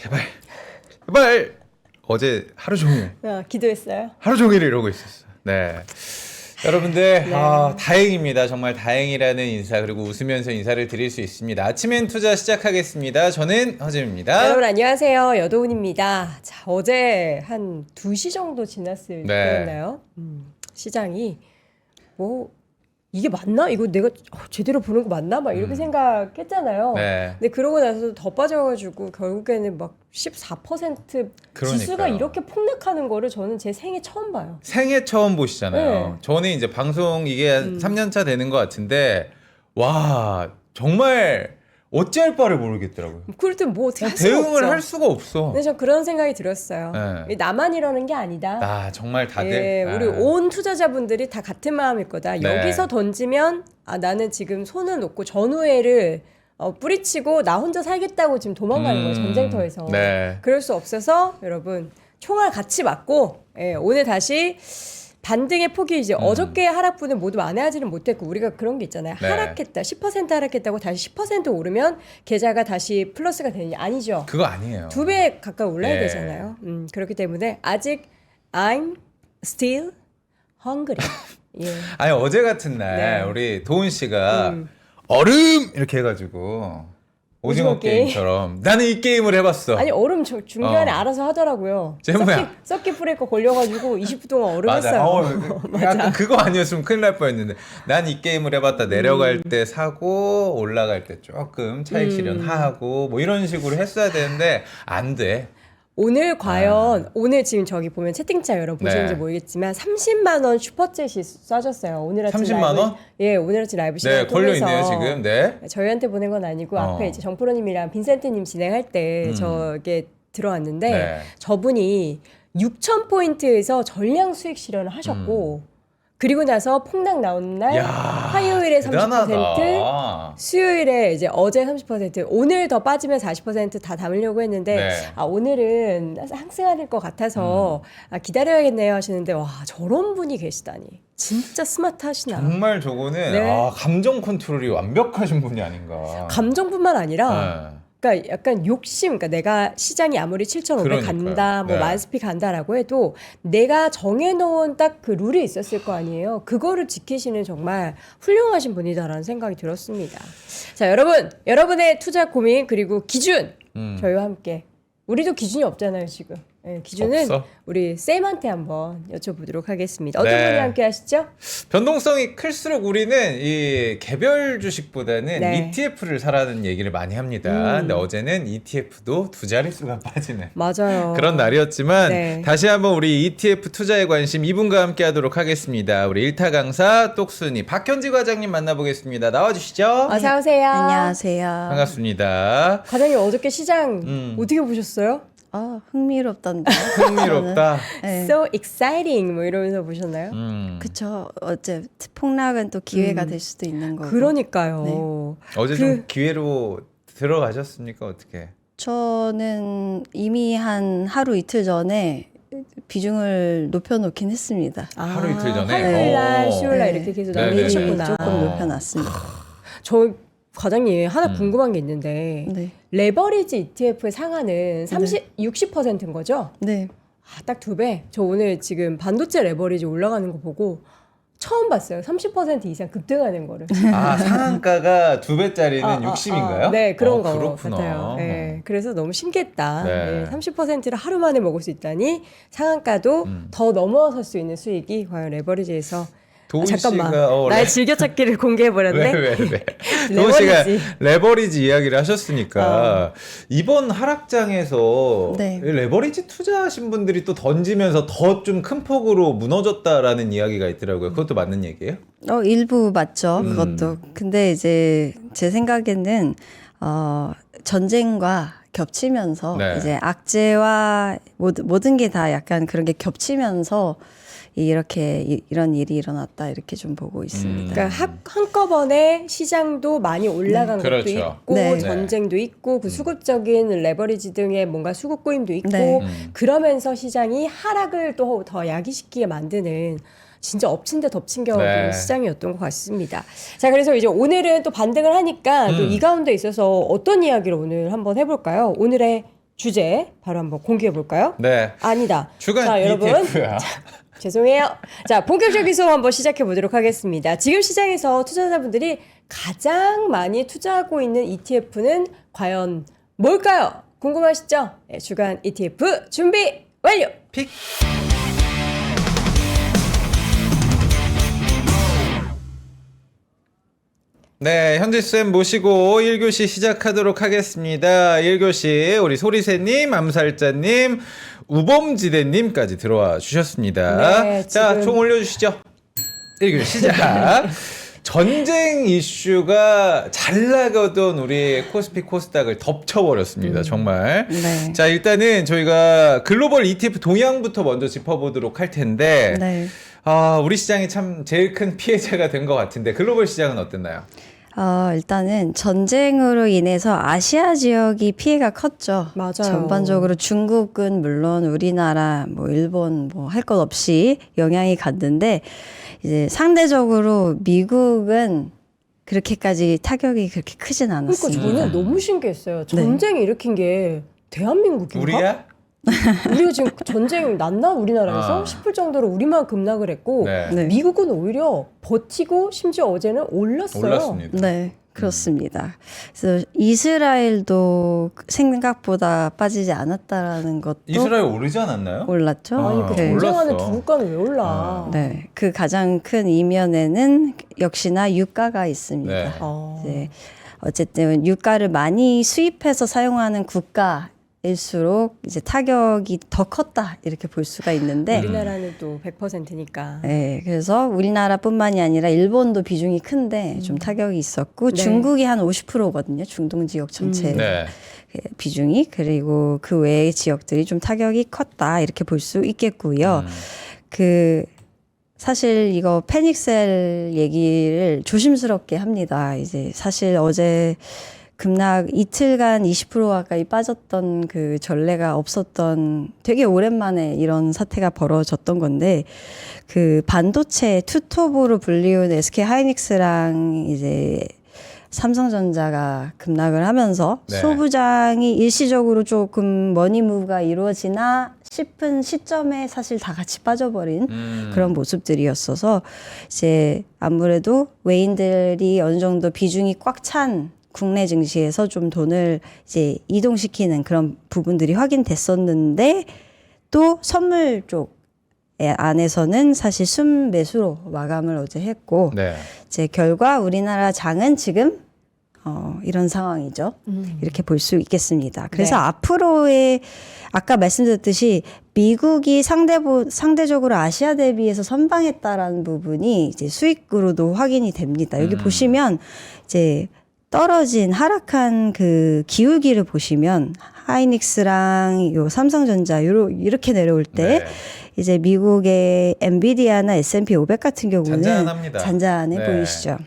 제발 제발 어제 하루 종일 기도했어요. 하루 종일 이러고 있었어. 네. 여러분들 네. 다행입니다. 정말 다행이라는 인사 그리고 웃으면서 인사를 드릴 수 있습니다. 아침엔 투자 시작하겠습니다. 저는 허재입니다. 여러분 안녕하세요. 여도훈입니다. 자, 어제 한 2시 정도 지났을 때였나요? 시장이 뭐 이게 맞나? 이거 내가 제대로 보는 거 맞나? 막 이렇게 생각했잖아요. 네. 근데 그러고 나서 더 빠져가지고 결국에는 막 14% 지수가 그러니까요. 이렇게 폭락하는 거를 저는 제 생애 처음 봐요. 생애 처음 보시잖아요. 네. 저는 이제 방송 이게 한 3년차 되는 것 같은데 와 정말 어찌할 바를 모르겠더라고요. 그럴 땐 뭐 어떻게 할 수가 대응을 없죠. 할 수가 없어. 근데 저 그런 생각이 들었어요. 네. 나만 이러는 게 아니다. 아 정말 다들 예, 우리 온 투자자분들이 다 같은 마음일 거다. 네. 여기서 던지면 나는 지금 손을 놓고 전우회를 뿌리치고 나 혼자 살겠다고 지금 도망가는 거예요. 전쟁터에서. 네. 그럴 수 없어서 여러분 총알 같이 맞고 오늘 다시 반등의 폭이 이제 어저께 하락분을 모두 만회하지는 못했고 우리가 그런 게 있잖아요. 네. 하락했다. 10% 하락했다고 다시 10% 오르면 계좌가 다시 플러스가 되느냐. 아니죠. 그거 아니에요. 2배 가까이 올라야 네. 되잖아요. 그렇기 때문에 아직 I'm still hungry. 예. 아니 어제 같은 날 네. 우리 도훈 씨가 얼음 이렇게 해가지고 오징어 오징어 게임? 게임처럼 나는 이 게임을 해봤어. 아니 얼음 중간에 알아서 하더라고요. 제모야. 서킷 브레이커 걸려가지고 20분 동안 얼음 맞아. 했어요. 약간 그거 아니었으면 큰일 날 뻔했는데 난 이 게임을 해봤다. 내려갈 때 사고 올라갈 때 조금 차익 실현하고 뭐 이런 식으로 했어야 되는데 안 돼. 오늘 과연 오늘 지금 저기 보면 채팅창 여러분 보시는지 네. 모르겠지만 30만 원 슈퍼챗이 쏴졌어요. 오늘 아침 30만 라이브, 원? 예, 오늘 아침 라이브 시간 네, 걸려 통해서 있네요 지금. 네. 저희한테 보낸 건 아니고 어. 앞에 이제 정프로님이랑 빈센트님 진행할 때 저게 들어왔는데 네. 저분이 6,000포인트에서 전량 수익 실현을 하셨고 그리고 나서 폭락 나오는 날 야, 화요일에 30% 대단하다. 수요일에 이제 어제 30% 오늘 더 빠지면 40%다 담으려고 했는데 네. 오늘은 상승할 것 같아서 기다려야겠네요 하시는데 와 저런 분이 계시다니 진짜 스마트하시나. 정말 저거는 네. 감정 컨트롤이 완벽하신 분이 아닌가. 감정뿐만 아니라 네. 그러니까 약간 욕심, 그러니까 내가 시장이 아무리 7,500 그러니까요. 간다, 뭐 네. 만스피 간다라고 해도 내가 정해놓은 딱 그 룰이 있었을 거 아니에요. 그거를 지키시는 정말 훌륭하신 분이다라는 생각이 들었습니다. 자, 여러분의 투자 고민 그리고 기준 저희와 함께 우리도 기준이 없잖아요 지금. 네, 기준은 없어? 우리 쌤한테 한번 여쭤보도록 하겠습니다. 어떤 네. 분이 함께 하시죠? 변동성이 클수록 우리는 이 개별 주식보다는 네. ETF를 사라는 얘기를 많이 합니다. 근데 어제는 ETF도 두 자릿수가 빠지는 맞아요. 그런 날이었지만 네. 다시 한번 우리 ETF 투자에 관심 이분과 함께 하도록 하겠습니다. 우리 일타 강사 똑순이 박현지 과장님 만나보겠습니다. 나와주시죠. 어서 오세요. 안녕하세요. 반갑습니다. 과장님 어저께 시장 어떻게 보셨어요? 흥미롭던데. 흥미롭다. 네. So exciting 뭐 이러면서 보셨나요? 그쵸. 어째 폭락은 또 기회가 될 수도 있는 거고. 그러니까요. 어제 좀 기회로 들어가셨습니까? 어떻게? 저는 이미 한 하루 이틀 전에 비중을 높여놓긴 했습니다. 하루 이틀 전에? 화요일날, 오. 수요일날 네. 이렇게 계속 네, 네, 이미 남기셨구나. 조금 높여놨습니다. 저 과장님 하나 궁금한 게 있는데 네. 레버리지 ETF의 상한은 60%인 거죠? 네. 딱 2배. 저 오늘 지금 반도체 레버리지 올라가는 거 보고 처음 봤어요. 30% 이상 급등하는 거를. 상한가가 2배짜리는 60인가요? 네, 그런 거 그렇구나. 같아요. 네, 그래서 너무 신기했다. 네. 네, 30%를 하루 만에 먹을 수 있다니 상한가도 더 넘어설 수 있는 수익이 과연 레버리지에서 도훈 잠깐만. 씨가 나의 즐겨찾기를 공개해버렸네. 왜? 도훈 씨가 레버리지. 레버리지 이야기를 하셨으니까 이번 하락장에서 네. 레버리지 투자하신 분들이 또 던지면서 더 좀 큰 폭으로 무너졌다라는 이야기가 있더라고요. 그것도 맞는 얘기예요? 일부 맞죠. 그것도. 근데 이제 제 생각에는 전쟁과 겹치면서 네. 이제 악재와 모든 게 다 약간 그런 게 겹치면서 이렇게 이런 일이 일어났다 이렇게 좀 보고 있습니다. 그러니까 한꺼번에 시장도 많이 올라간 것도 그렇죠. 있고 네. 전쟁도 있고 그 수급적인 레버리지 등의 뭔가 수급 꼬임도 있고 네. 그러면서 시장이 하락을 또 더 야기시키게 만드는 진짜 엎친 데 덮친 격의 네. 시장이었던 것 같습니다. 자, 그래서 이제 오늘은 또 반등을 하니까 또 이 가운데 있어서 어떤 이야기를 오늘 한번 해볼까요? 오늘의 주제 바로 한번 공개해 볼까요? 네. 아니다. 주간 자, 여러분. ETF야. 죄송해요. 자, 본격적인 수업 한번 시작해 보도록 하겠습니다. 지금 시장에서 투자자분들이 가장 많이 투자하고 있는 ETF는 과연 뭘까요? 궁금하시죠? 네, 주간 ETF 준비 완료! 픽. 네, 현지쌤 모시고 1교시 시작하도록 하겠습니다. 1교시 우리 소리새님, 암살자님, 우범지대님까지 들어와 주셨습니다. 네, 자, 지금- 총 올려주시죠. 1교시 시작. 전쟁 이슈가 잘 나가던 우리 코스피 코스닥을 덮쳐버렸습니다. 정말. 네. 자, 일단은 저희가 글로벌 ETF 동향부터 먼저 짚어보도록 할 텐데 네. 우리 시장이 참 제일 큰 피해자가 된 것 같은데 글로벌 시장은 어땠나요? 일단은 전쟁으로 인해서 아시아 지역이 피해가 컸죠. 맞아요. 전반적으로 중국은 물론 우리나라, 뭐 일본 뭐 할 것 없이 영향이 갔는데 이제 상대적으로 미국은 그렇게까지 타격이 그렇게 크진 그러니까 않았습니다. 저는 너무 신기했어요. 전쟁이 일으킨 게 대한민국인가? 우리야? 우리가 지금 전쟁 났나 우리나라에서 아. 싶을 정도로 우리만 급락을 했고 네. 네. 미국은 오히려 버티고 심지어 어제는 올랐어요. 올랐습니다. 네, 그렇습니다. 그래서 이스라엘도 생각보다 빠지지 않았다라는 것도 이스라엘 오르지 않았나요? 올랐죠. 아, 아니 그 네. 전쟁하는 올랐어. 두 국가는 왜 올라? 아. 네, 그 가장 큰 이면에는 역시나 유가가 있습니다. 네. 이제 어쨌든 유가를 많이 수입해서 사용하는 국가일수록 이제 타격이 더 컸다 이렇게 볼 수가 있는데, 우리나라는 또 100%니까. 네, 그래서 우리나라뿐만이 아니라 일본도 비중이 큰데 좀 타격이 있었고 네. 중국이 한 50%거든요. 중동 지역 전체 네. 비중이. 그리고 그 외의 지역들이 좀 타격이 컸다 이렇게 볼 수 있겠고요. 그 사실 이거 패닉셀 얘기를 조심스럽게 합니다. 이제 사실 어제 급락 이틀간 20% 가까이 빠졌던 그 전례가 없었던 되게 오랜만에 이런 사태가 벌어졌던 건데, 그 반도체 투톱으로 불리운 SK 하이닉스랑 이제 삼성전자가 급락을 하면서 네. 소부장이 일시적으로 조금 머니무브가 이루어지나 싶은 시점에 사실 다 같이 빠져버린 그런 모습들이었어서 이제 아무래도 외인들이 어느 정도 비중이 꽉 찬 국내 증시에서 좀 돈을 이제 이동시키는 그런 부분들이 확인됐었는데, 또 선물 쪽 안에서는 사실 순매수로 마감을 어제 했고, 네. 이제 결과 우리나라 장은 지금 이런 상황이죠. 이렇게 볼 수 있겠습니다. 그래서 네. 앞으로의 아까 말씀드렸듯이 미국이 상대적으로 아시아 대비해서 선방했다라는 부분이 이제 수익으로도 확인이 됩니다. 여기 보시면 이제 떨어진 하락한 그 기울기를 보시면 하이닉스랑 요 삼성전자 이렇게 내려올 때 네. 이제 미국의 엔비디아나 S&P 500 같은 경우는 잔잔합니다. 잔잔해 네. 보이시죠.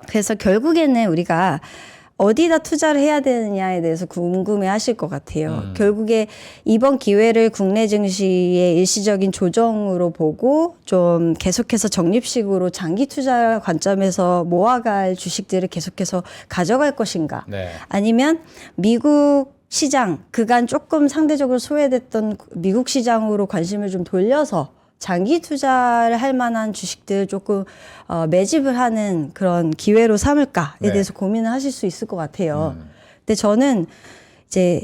그래서 결국에는 우리가 어디다 투자를 해야 되느냐에 대해서 궁금해 하실 것 같아요. 결국에 이번 기회를 국내 증시의 일시적인 조정으로 보고 좀 계속해서 적립식으로 장기 투자 관점에서 모아갈 주식들을 계속해서 가져갈 것인가. 네. 아니면 미국 시장, 그간 조금 상대적으로 소외됐던 미국 시장으로 관심을 좀 돌려서 장기 투자를 할 만한 주식들 조금 매집을 하는 그런 기회로 삼을까에 네. 대해서 고민을 하실 수 있을 것 같아요. 근데 저는 이제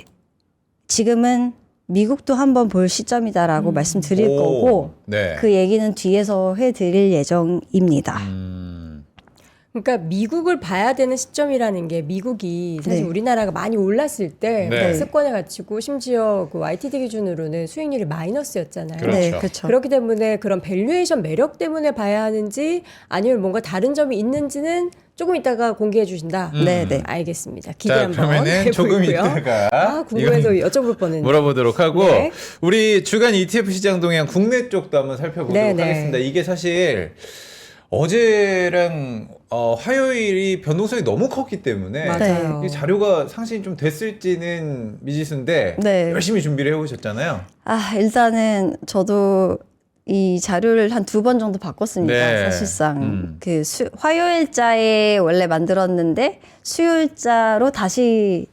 지금은 미국도 한번 볼 시점이다라고 말씀드릴 오. 거고, 네. 그 얘기는 뒤에서 해드릴 예정입니다. 그러니까 미국을 봐야 되는 시점이라는 게 미국이 사실 네. 우리나라가 많이 올랐을 때 네. 습관에 갇히고 심지어 그 YTD 기준으로는 수익률이 마이너스였잖아요. 그렇죠. 네, 그렇죠. 그렇기 때문에 그런 밸류에이션 매력 때문에 봐야 하는지 아니면 뭔가 다른 점이 있는지는 조금 이따가 공개해 주신다. 네, 네. 알겠습니다. 기대 자, 한번 그러면은 조금 해보고요. 이따가 궁금해서 여쭤볼 뻔했는데. 물어보도록 하고 네. 우리 주간 ETF 시장 동향 국내 쪽도 한번 살펴보도록 네, 네. 하겠습니다. 이게 사실 어제랑 화요일이 변동성이 너무 컸기 때문에 맞아요. 이 자료가 상신이 좀 됐을지는 미지수인데 네. 열심히 준비를 해오셨잖아요. 일단은 저도 이 자료를 한 2번 정도 바꿨습니다. 네. 사실상 그 화요일자에 원래 만들었는데 수요일자로 다시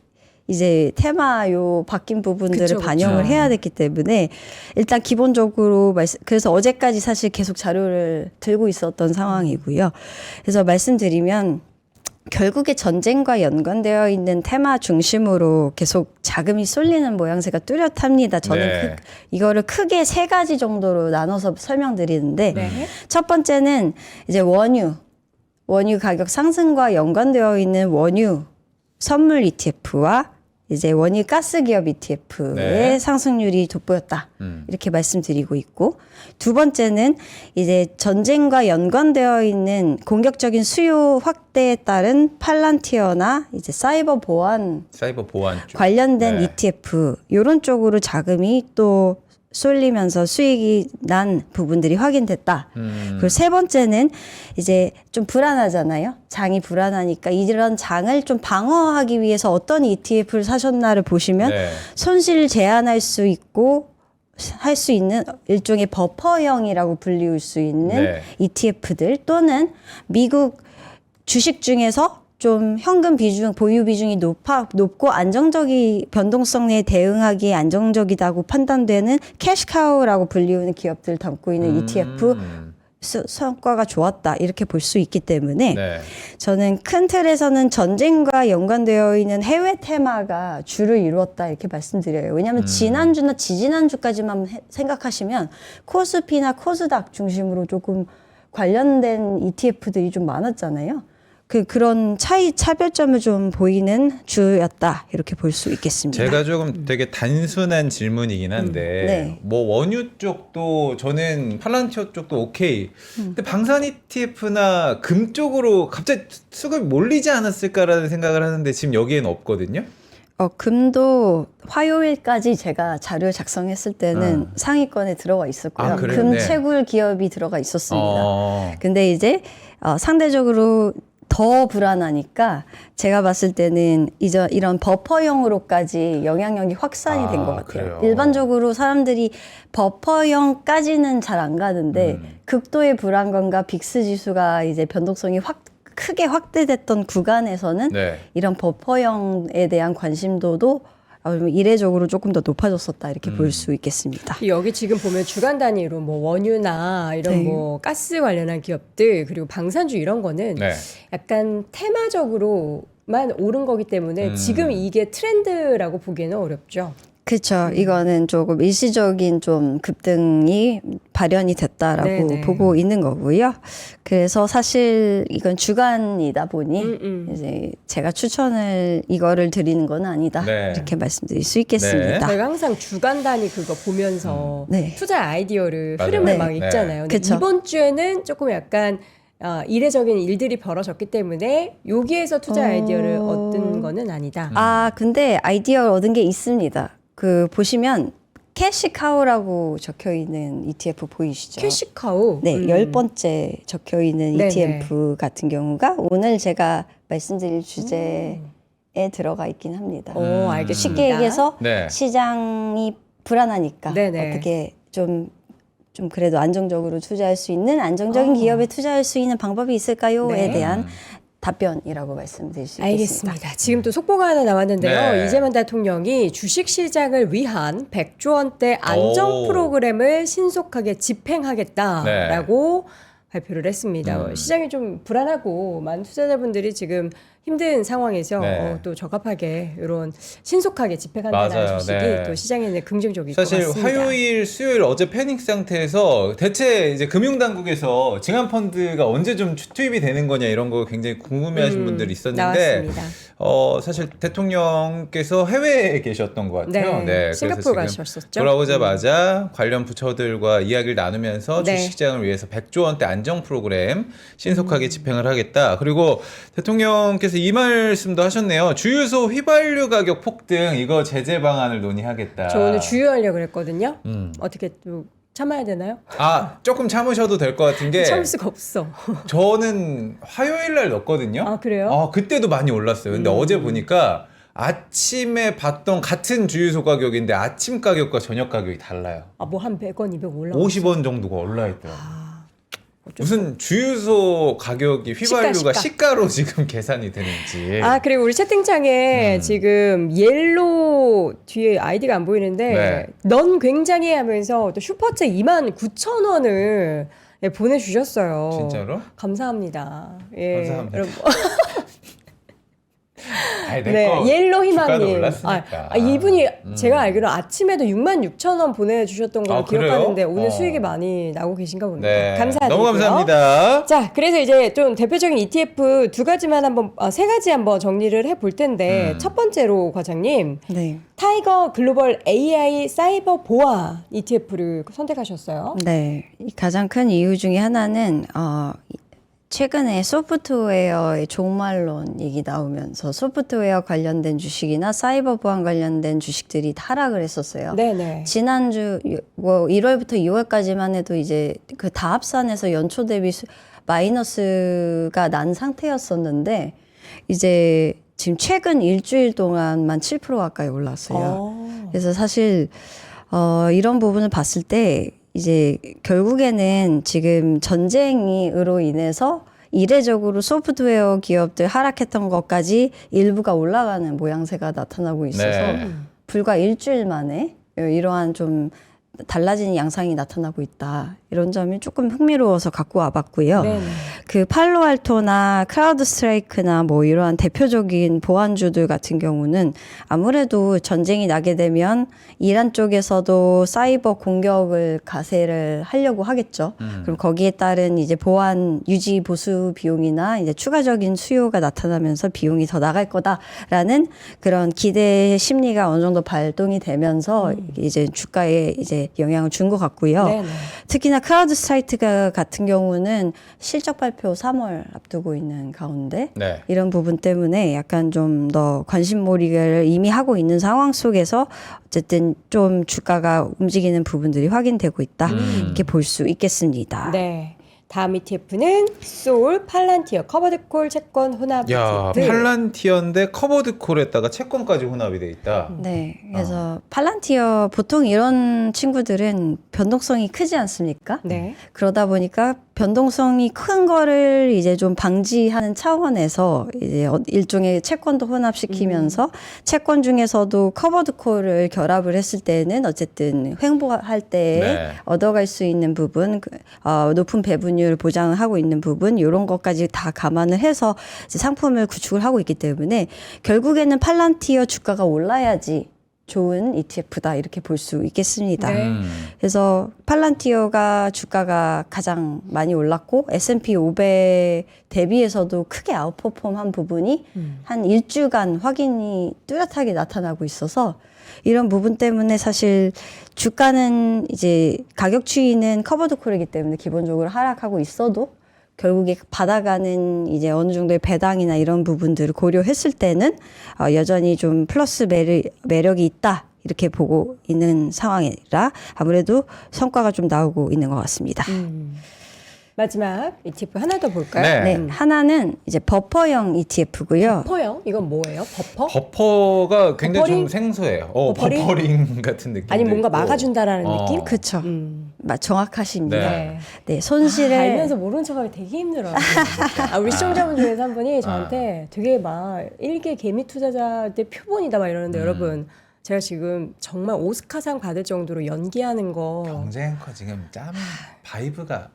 이제 테마 요 바뀐 부분들을 그쵸, 반영을 그쵸. 해야 됐기 때문에 일단 기본적으로 그래서 어제까지 사실 계속 자료를 들고 있었던 상황이고요. 그래서 말씀드리면 결국에 전쟁과 연관되어 있는 테마 중심으로 계속 자금이 쏠리는 모양새가 뚜렷합니다. 저는 네. 이거를 크게 세 가지 정도로 나눠서 설명드리는데 네. 첫 번째는 이제 원유 가격 상승과 연관되어 있는 원유 선물 ETF와 이제 원유 가스 기업 ETF의 네. 상승률이 돋보였다. 이렇게 말씀드리고 있고 두 번째는 이제 전쟁과 연관되어 있는 공격적인 수요 확대에 따른 팔란티어나 이제 사이버 보안 쪽. 관련된 네. ETF 요런 쪽으로 자금이 또 쏠리면서 수익이 난 부분들이 확인됐다. 그리고 세 번째는 이제 좀 불안하잖아요. 장이 불안하니까 이런 장을 좀 방어하기 위해서 어떤 ETF를 사셨나를 보시면 네. 손실을 제한할 수 있고 할 수 있는 일종의 버퍼형이라고 불리울 수 있는 네. ETF들 또는 미국 주식 중에서 좀 현금 비중, 보유 비중이 높고 안정적이 변동성에 대응하기에 안정적이다고 판단되는 캐시카우라고 불리우는 기업들을 담고 있는 ETF 성과가 좋았다 이렇게 볼 수 있기 때문에 네. 저는 큰 틀에서는 전쟁과 연관되어 있는 해외 테마가 주를 이루었다 이렇게 말씀드려요. 왜냐하면 지난주나 지지난주까지만 생각하시면 코스피나 코스닥 중심으로 조금 관련된 ETF들이 좀 많았잖아요. 그런 차별점을 좀 보이는 주였다 이렇게 볼 수 있겠습니다. 제가 조금 되게 단순한 질문이긴 한데 네. 뭐 원유 쪽도 저는 팔란티어 쪽도 오케이. 근데 방산 ETF나 금 쪽으로 갑자기 수급이 몰리지 않았을까라는 생각을 하는데 지금 여기에는 없거든요. 금도 화요일까지 제가 자료 작성했을 때는 상위권에 들어가 있었고요. 아, 그래요? 금 네. 채굴 기업이 들어가 있었습니다. 근데 이제 상대적으로 더 불안하니까 제가 봤을 때는 이제 이런 버퍼형으로까지 영향력이 확산이 된 것 같아요. 그래요? 일반적으로 사람들이 버퍼형까지는 잘 안 가는데 극도의 불안감과 빅스 지수가 이제 변동성이 크게 확대됐던 구간에서는 네. 이런 버퍼형에 대한 관심도도 이례적으로 조금 더 높아졌었다 이렇게 볼 수 있겠습니다. 여기 지금 보면 주간 단위로 뭐 원유나 이런 네. 뭐 가스 관련한 기업들 그리고 방산주 이런 거는 네. 약간 테마적으로만 오른 거기 때문에 지금 이게 트렌드라고 보기에는 어렵죠. 그렇죠. 이거는 조금 일시적인 좀 급등이 발현이 됐다라고 네네. 보고 있는 거고요. 그래서 사실 이건 주간이다 보니 이제 제가 추천을 이거를 드리는 건 아니다 네. 이렇게 말씀드릴 수 있겠습니다. 저희가 항상 주간 단위 그거 보면서 네. 투자 아이디어를 맞아요. 흐름을 네. 막 읽잖아요. 근데 그쵸. 이번 주에는 조금 약간 이례적인 일들이 벌어졌기 때문에 여기에서 투자 아이디어를 얻은 거는 아니다. 근데 아이디어 얻은 게 있습니다. 보시면 캐시카우라고 적혀 있는 ETF 보이시죠? 캐시카우. 네, 10번째 적혀 있는 네네. ETF 같은 경우가 오늘 제가 말씀드릴 주제에 들어가 있긴 합니다. 알겠습니다. 쉽게 얘기해서 네. 시장이 불안하니까 네네. 어떻게 좀 그래도 안정적으로 투자할 수 있는 안정적인 기업에 투자할 수 있는 방법이 있을까요?에 네. 대한 답변이라고 말씀드릴 수 있겠습니다. 알겠습니다. 지금 또 속보가 하나 나왔는데요. 네. 이재만 대통령이 주식시장을 위한 100조 원대 안정 오. 프로그램을 신속하게 집행하겠다라고 발표를 했습니다. 시장이 좀 불안하고 많은 투자자분들이 지금 힘든 상황에서 네. 또 적합하게 이런 신속하게 집행한다는 맞아요. 소식이 네. 또 시장에는 긍정적일 것 사실 같습니다. 화요일, 수요일 어제 패닉 상태에서 대체 이제 금융당국에서 증환펀드가 언제 좀 투입이 되는 거냐 이런 거 굉장히 궁금해하신 분들이 있었는데 나왔습니다. 사실 대통령께서 해외에 계셨던 것 같아요. 네, 그래서 싱가포르 지금 가셨었죠. 돌아오자마자 관련 부처들과 이야기를 나누면서 네. 주식시장을 위해서 100조 원대 안정 프로그램 신속하게 집행을 하겠다. 그리고 대통령께서 이 말씀도 하셨네요. 주유소 휘발유 가격 폭등 이거 제재 방안을 논의하겠다. 저 오늘 주유하려고 그랬거든요. 어떻게 또 참아야 되나요? 조금 참으셔도 될 것 같은 게 참을 수가 없어. 저는 화요일 날 넣었거든요. 아, 그래요? 그때도 많이 올랐어요. 근데 어제 보니까 아침에 봤던 같은 주유소 가격인데 아침 가격과 저녁 가격이 달라요. 뭐 한 100원, 200원 올라. 50원 정도가 올라 있더라고요. 무슨 주유소 가격이 휘발유가 시가. 시가로 지금 계산이 되는지. 아, 그리고 우리 채팅창에 지금 옐로우 뒤에 아이디가 안 보이는데 네. 넌 굉장히 하면서 또 슈퍼챗 29,000원을 보내주셨어요. 진짜로? 감사합니다. 예. 감사합니다. 여러분, 아니, 네, 내거 옐로 주가도 희망님. 올랐으니까. 이분이 제가 알기로 아침에도 66,000원 보내주셨던 걸로 아, 그래요? 기억하는데 오늘 어. 수익이 많이 나고 계신가 봅니다. 네. 감사드리고요. 너무 감사합니다. 자, 그래서 이제 좀 대표적인 ETF 두 가지만 한번, 세 가지 한번 정리를 해볼 텐데, 첫 번째로 과장님, 네. 타이거 글로벌 AI 사이버 보안 ETF를 선택하셨어요. 네. 이 가장 큰 이유 중에 하나는 최근에 소프트웨어의 종말론 얘기 나오면서 소프트웨어 관련된 주식이나 사이버 보안 관련된 주식들이 하락을 했었어요. 네네. 지난주 1월부터 2월까지만 해도 이제 그 다합산에서 연초 대비 마이너스가 난 상태였었는데 이제 지금 최근 일주일 동안만 7% 가까이 올랐어요. 그래서 사실 이런 부분을 봤을 때 이제 결국에는 지금 전쟁으로 인해서 이례적으로 소프트웨어 기업들 하락했던 것까지 일부가 올라가는 모양새가 나타나고 있어서 네. 불과 일주일 만에 이러한 좀 달라진 양상이 나타나고 있다. 이런 점이 조금 흥미로워서 갖고 와봤고요. 네네. 그 팔로알토나 크라우드 스트라이크나 뭐 이러한 대표적인 보안주들 같은 경우는 아무래도 전쟁이 나게 되면 이란 쪽에서도 사이버 공격을 가세를 하려고 하겠죠. 그럼 거기에 따른 이제 보안 유지 보수 비용이나 이제 추가적인 수요가 나타나면서 비용이 더 나갈 거다라는 그런 기대 심리가 어느 정도 발동이 되면서 이제 주가에 이제 영향을 준 것 같고요. 네네. 특히나 크라우드 스트라이크 같은 경우는 실적 발표 3월 앞두고 있는 가운데 네. 이런 부분 때문에 약간 좀 더 관심몰이를 이미 하고 있는 상황 속에서 어쨌든 좀 주가가 움직이는 부분들이 확인되고 있다. 이렇게 볼 수 있겠습니다. 네. 다음 ETF는 소울 팔란티어 커버드콜 채권 혼합 야, ETF. 팔란티어인데 커버드 콜에다가 채권까지 혼합이 돼 있다. 네, 그래서 팔란티어 보통 이런 친구들은 변동성이 크지 않습니까? 네. 그러다 보니까 변동성이 큰 거를 이제 좀 방지하는 차원에서 이제 일종의 채권도 혼합시키면서 채권 중에서도 커버드 콜을 결합을 했을 때는 어쨌든 횡보할 때 네. 얻어갈 수 있는 부분, 높은 배분율 보장하고 있는 부분 이런 것까지 다 감안을 해서 이제 상품을 구축을 하고 있기 때문에 결국에는 팔란티어 주가가 올라야지 좋은 ETF다 이렇게 볼 수 있겠습니다. 네. 그래서 팔란티어가 주가가 가장 많이 올랐고 S&P 500 대비해서도 크게 아웃퍼폼한 부분이 한 일주간 확인이 뚜렷하게 나타나고 있어서 이런 부분 때문에 사실 주가는 이제 가격 추이는 커버드 콜이기 때문에 기본적으로 하락하고 있어도 결국에 받아가는 이제 어느 정도의 배당이나 이런 부분들을 고려했을 때는 여전히 좀 플러스 매력이 있다 이렇게 보고 있는 상황이라 아무래도 성과가 좀 나오고 있는 것 같습니다. 마지막 ETF 하나 더 볼까요? 네. 네, 하나는 이제 버퍼형 ETF고요. 버퍼요? 이건 뭐예요? 버퍼? 버퍼가 굉장히 버퍼링? 좀 생소해요. 버퍼링? 버퍼링 같은 느낌. 아니 뭔가 막아준다라는 느낌? 그렇죠. 정확하십니다. 네. 네, 손실을 알면서 모른 척하기 되게 힘들어요. 우리 시청자분 중에서 한 분이 저한테 되게 막 일개 개미 투자자 때 표본이다 막 이러는데 여러분 제가 지금 정말 오스카상 받을 정도로 연기하는 거 더 경쟁커 지금 짬 바이브가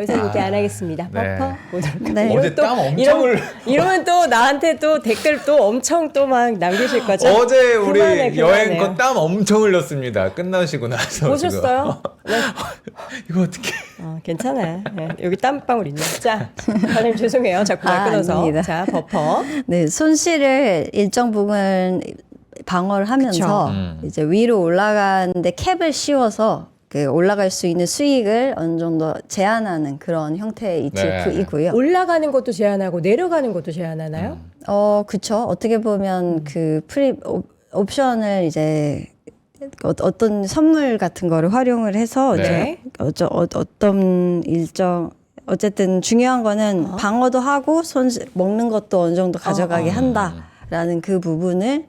이상 얘기 안 하겠습니다. 네. 버퍼 보도록 네. 이러면 어제 또 땀 엄청 흘려. 이러면 또 나한테 또 댓글 또 엄청 또 막 남기실 거죠? 어제 우리 그만해. 여행거 땀 엄청 흘렸습니다. 끝나시고 나서 보셨어요? 네. 지금. 이거 어떻게? 괜찮아요. 네, 여기 땀방울 있네. 자, 과장님 죄송해요. 자꾸 말 끊어서. 아닙니다. 자, 버퍼. 네, 손실을 일정 부분 방어를 하면서 이제 위로 올라가는데 캡을 씌워서 그 올라갈 수 있는 수익을 어느 정도 제한하는 그런 형태의 ETF이고요. 올라가는 것도 제한하고 내려가는 것도 제한하나요? 그쵸. 어떻게 보면 그 옵션을 이제 어떤 선물 같은 거를 활용을 해서 네. 이제 어떤 일정 어쨌든 중요한 거는 방어도 하고 먹는 것도 어느 정도 가져가게 한다라는 그 부분을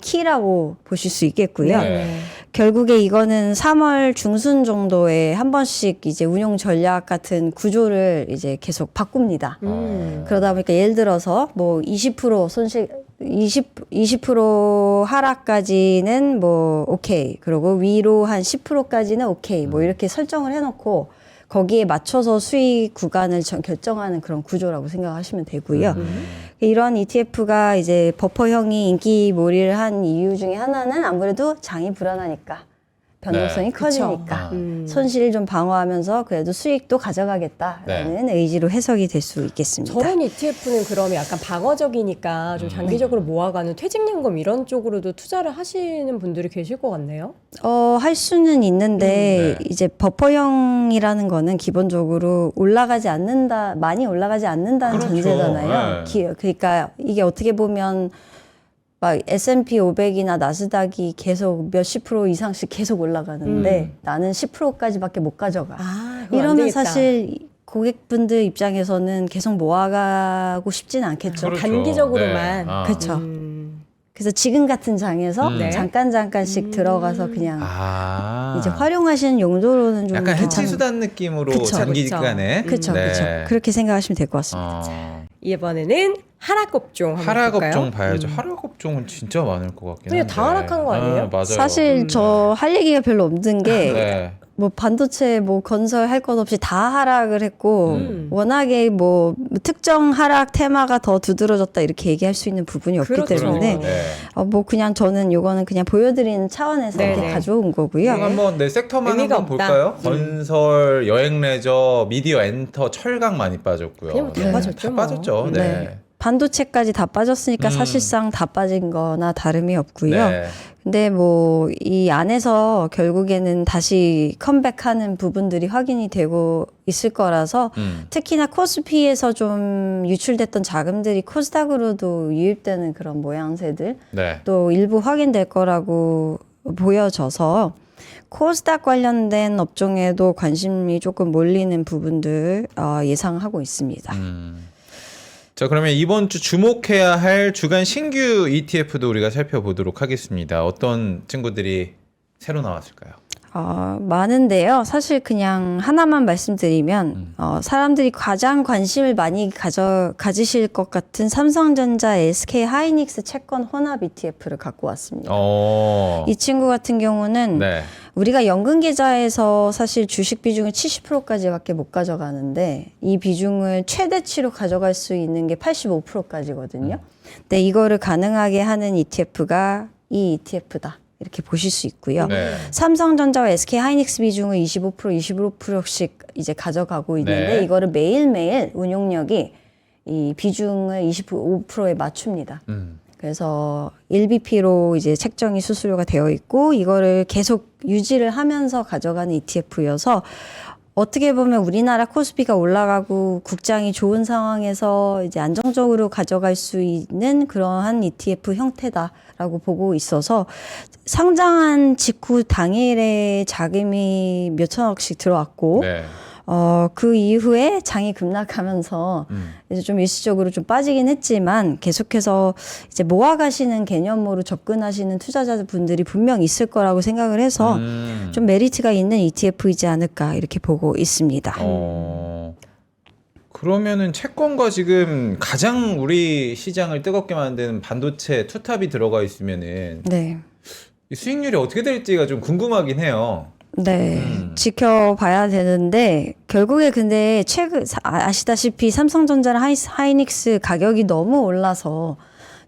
키라고 보실 수 있겠고요. 네. 결국에 이거는 3월 중순 정도에 한 번씩 이제 운용 전략 같은 구조를 이제 계속 바꿉니다. 그러다 보니까 예를 들어서 뭐 20% 손실 20% 하락까지는 뭐 오케이. 그리고 위로 한 10%까지는 오케이. 뭐 이렇게 설정을 해놓고 거기에 맞춰서 수익 구간을 결정하는 그런 구조라고 생각하시면 되고요. 이런 ETF가 이제 버퍼형이 인기몰이를 한 이유 중에 하나는 아무래도 장이 불안하니까. 변동성이 네. 커지니까 손실을 좀 방어하면서 그래도 수익도 가져가겠다라는 의지로 해석이 될 수 있겠습니다. 저런 ETF는 그러면 약간 방어적이니까 좀 장기적으로 모아가는 퇴직연금 이런 쪽으로도 투자를 하시는 분들이 계실 것 같네요. 할 수는 있는데 네. 이제 버퍼형이라는 거는 기본적으로 올라가지 않는다, 많이 올라가지 않는다는 그렇죠. 전제잖아요. 네. 그러니까 이게 어떻게 보면 막 S&P 500이나 나스닥이 계속 몇십 프로 이상씩 계속 올라가는데 나는 10%까지밖에 못 가져가. 그거 안 이러면 되겠다. 사실 고객분들 입장에서는 계속 모아가고 싶진 않겠죠. 그렇죠. 단기적으로만. 네. 아. 그렇죠. 그래서 지금 같은 장에서 네. 잠깐씩 들어가서 그냥 이제 활용하시는 용도로는 좀 약간 괜찮은- 해치수단 느낌으로 그쵸, 장기간에 그렇죠, 네. 그렇죠. 그렇게 생각하시면 될 것 같습니다. 이번에는 하락업종 한번 볼까요? 하락업종 봐야죠. 하락업종은 진짜 많을 것 같긴 근데 한데. 다 하락한 거 아니에요? 맞아요. 사실 저 할 얘기가 별로 없는 게 네. 뭐 반도체 뭐 건설 할 것 없이 다 하락을 했고 워낙에 뭐 특정 하락 테마가 더 두드러졌다 이렇게 얘기할 수 있는 부분이 없기 그렇죠. 때문에 네. 뭐 그냥 저는 요거는 그냥 보여드리는 차원에서 네네. 이렇게 가져온 거고요. 그럼 한번 네 섹터만 의미가 한번 없다. 볼까요? 건설, 여행 레저, 미디어 엔터, 철강 많이 빠졌고요. 그냥 다 네. 빠졌죠, 다 뭐. 빠졌죠. 네. 네. 반도체까지 다 빠졌으니까 사실상 다 빠진 거나 다름이 없고요. 네. 근데 뭐 이 안에서 결국에는 다시 컴백하는 부분들이 확인이 되고 있을 거라서 특히나 코스피에서 좀 유출됐던 자금들이 코스닥으로도 유입되는 그런 모양새들 네. 또 일부 확인될 거라고 보여져서 코스닥 관련된 업종에도 관심이 조금 몰리는 부분들 예상하고 있습니다. 자, 그러면 이번 주 주목해야 할 주간 신규 ETF도 우리가 살펴보도록 하겠습니다. 어떤 친구들이 새로 나왔을까요? 많은데요. 사실 그냥 하나만 말씀드리면 사람들이 가장 관심을 많이 가지실 것 같은 삼성전자 SK 하이닉스 채권 혼합 ETF를 갖고 왔습니다. 이 친구 같은 경우는 네. 우리가 연금 계좌에서 사실 주식 비중을 70%까지밖에 못 가져가는데 이 비중을 최대치로 가져갈 수 있는 게 85%까지거든요. 근데 이거를 가능하게 하는 ETF가 이 ETF다. 이렇게 보실 수 있고요. 네. 삼성전자와 SK 하이닉스 비중을 25%, 25%씩 이제 가져가고 있는데 네. 이거를 매일매일 운용력이 이 비중을 25%에 맞춥니다. 그래서 1BP로 이제 책정이 수수료가 되어 있고 이거를 계속 유지를 하면서 가져가는 ETF여서 어떻게 보면 우리나라 코스피가 올라가고 국장이 좋은 상황에서 이제 안정적으로 가져갈 수 있는 그러한 ETF 형태다라고 보고 있어서 상장한 직후 당일에 자금이 몇천억씩 들어왔고 네. 그 이후에 장이 급락하면서 이제 좀 일시적으로 좀 빠지긴 했지만 계속해서 이제 모아가시는 개념으로 접근하시는 투자자분들이 분명 있을 거라고 생각을 해서 좀 메리트가 있는 ETF이지 않을까 이렇게 보고 있습니다. 그러면은 채권과 지금 가장 우리 시장을 뜨겁게 만드는 반도체 투탑이 들어가 있으면은 네. 이 수익률이 어떻게 될지가 좀 궁금하긴 해요. 네, 지켜봐야 되는데 결국에 근데 최근 아시다시피 삼성전자랑 하이닉스 가격이 너무 올라서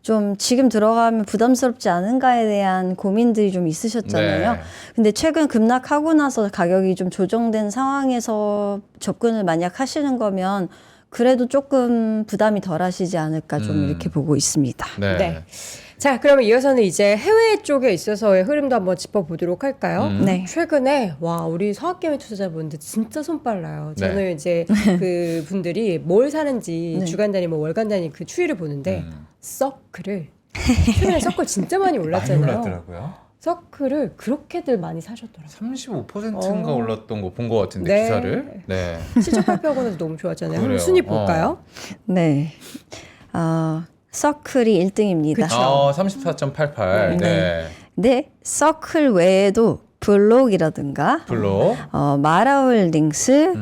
좀 지금 들어가면 부담스럽지 않은가에 대한 고민들이 좀 있으셨잖아요. 네. 근데 최근 급락하고 나서 가격이 좀 조정된 상황에서 접근을 만약 하시는 거면 그래도 조금 부담이 덜 하시지 않을까 좀 이렇게 보고 있습니다. 네. 네. 자, 그러면 이어서는 이제 해외 쪽에 있어서의 흐름도 한번 짚어보도록 할까요? 네. 최근에 우리 서학개미 투자자분들 진짜 손 빨라요. 네. 저는 이제 그 분들이 뭘 사는지 네. 주간 단위, 뭐 월간 단위 그 추이를 보는데 서클을 최근에 서클 진짜 많이 올랐잖아요. 많이 올랐더라고요. 서클을 그렇게들 많이 사셨더라고요. 35%인가 올랐던 거 본 것 같은데 네. 기사를. 네. 실적 발표하고 나서 너무 좋았잖아요. 그래요. 한번 순위 볼까요? 네. 서클이 1등입니다. 그쵸. 34.88. 네. 네. 근데 서클 외에도 블록이라든가 블록. 마라홀딩스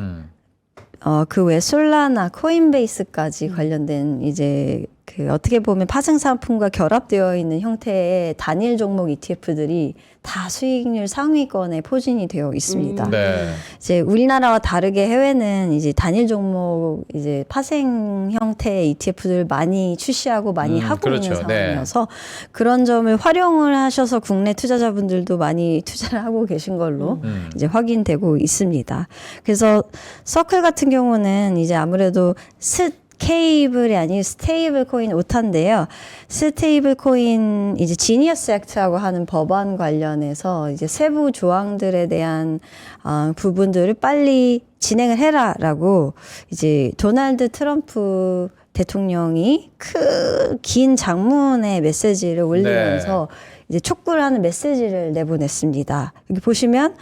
그 외 솔라나 코인베이스까지 음. 관련된 이제 그 어떻게 보면 파생 상품과 결합되어 있는 형태의 단일 종목 ETF들이 다 수익률 상위권에 포진이 되어 있습니다. 네. 이제 우리나라와 다르게 해외는 이제 단일 종목 이제 파생 형태의 ETF들 많이 출시하고 많이 하고 그렇죠. 있는 상황이어서 그런 점을 활용을 하셔서 국내 투자자분들도 많이 투자를 하고 계신 걸로 이제 확인되고 있습니다. 그래서 서클 같은 경우는 이제 아무래도 케이블이 아닌 스테이블 코인 오타인데요. 스테이블 코인 이제 지니어스 액트라고 하는 법안 관련해서 이제 세부 조항들에 대한 부분들을 빨리 진행을 해라라고 이제 도널드 트럼프 대통령이 긴 장문의 메시지를 올리면서 이제 촉구를 하는 메시지를 내보냈습니다. 여기 보시면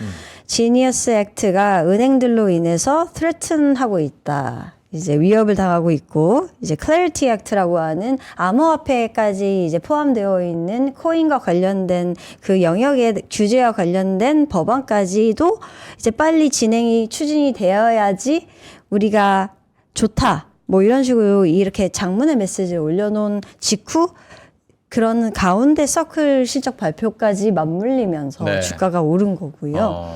지니어스 액트가 은행들로 인해서 threaten하고 있다. 이제 위협을 당하고 있고, 이제 클래리티 액트라고 하는 암호화폐까지 이제 포함되어 있는 코인과 관련된 그 영역의 규제와 관련된 법안까지도 이제 빨리 추진이 되어야지 우리가 좋다. 뭐 이런 식으로 이렇게 장문의 메시지를 올려놓은 직후 그런 가운데 서클 실적 발표까지 맞물리면서 네. 주가가 오른 거고요.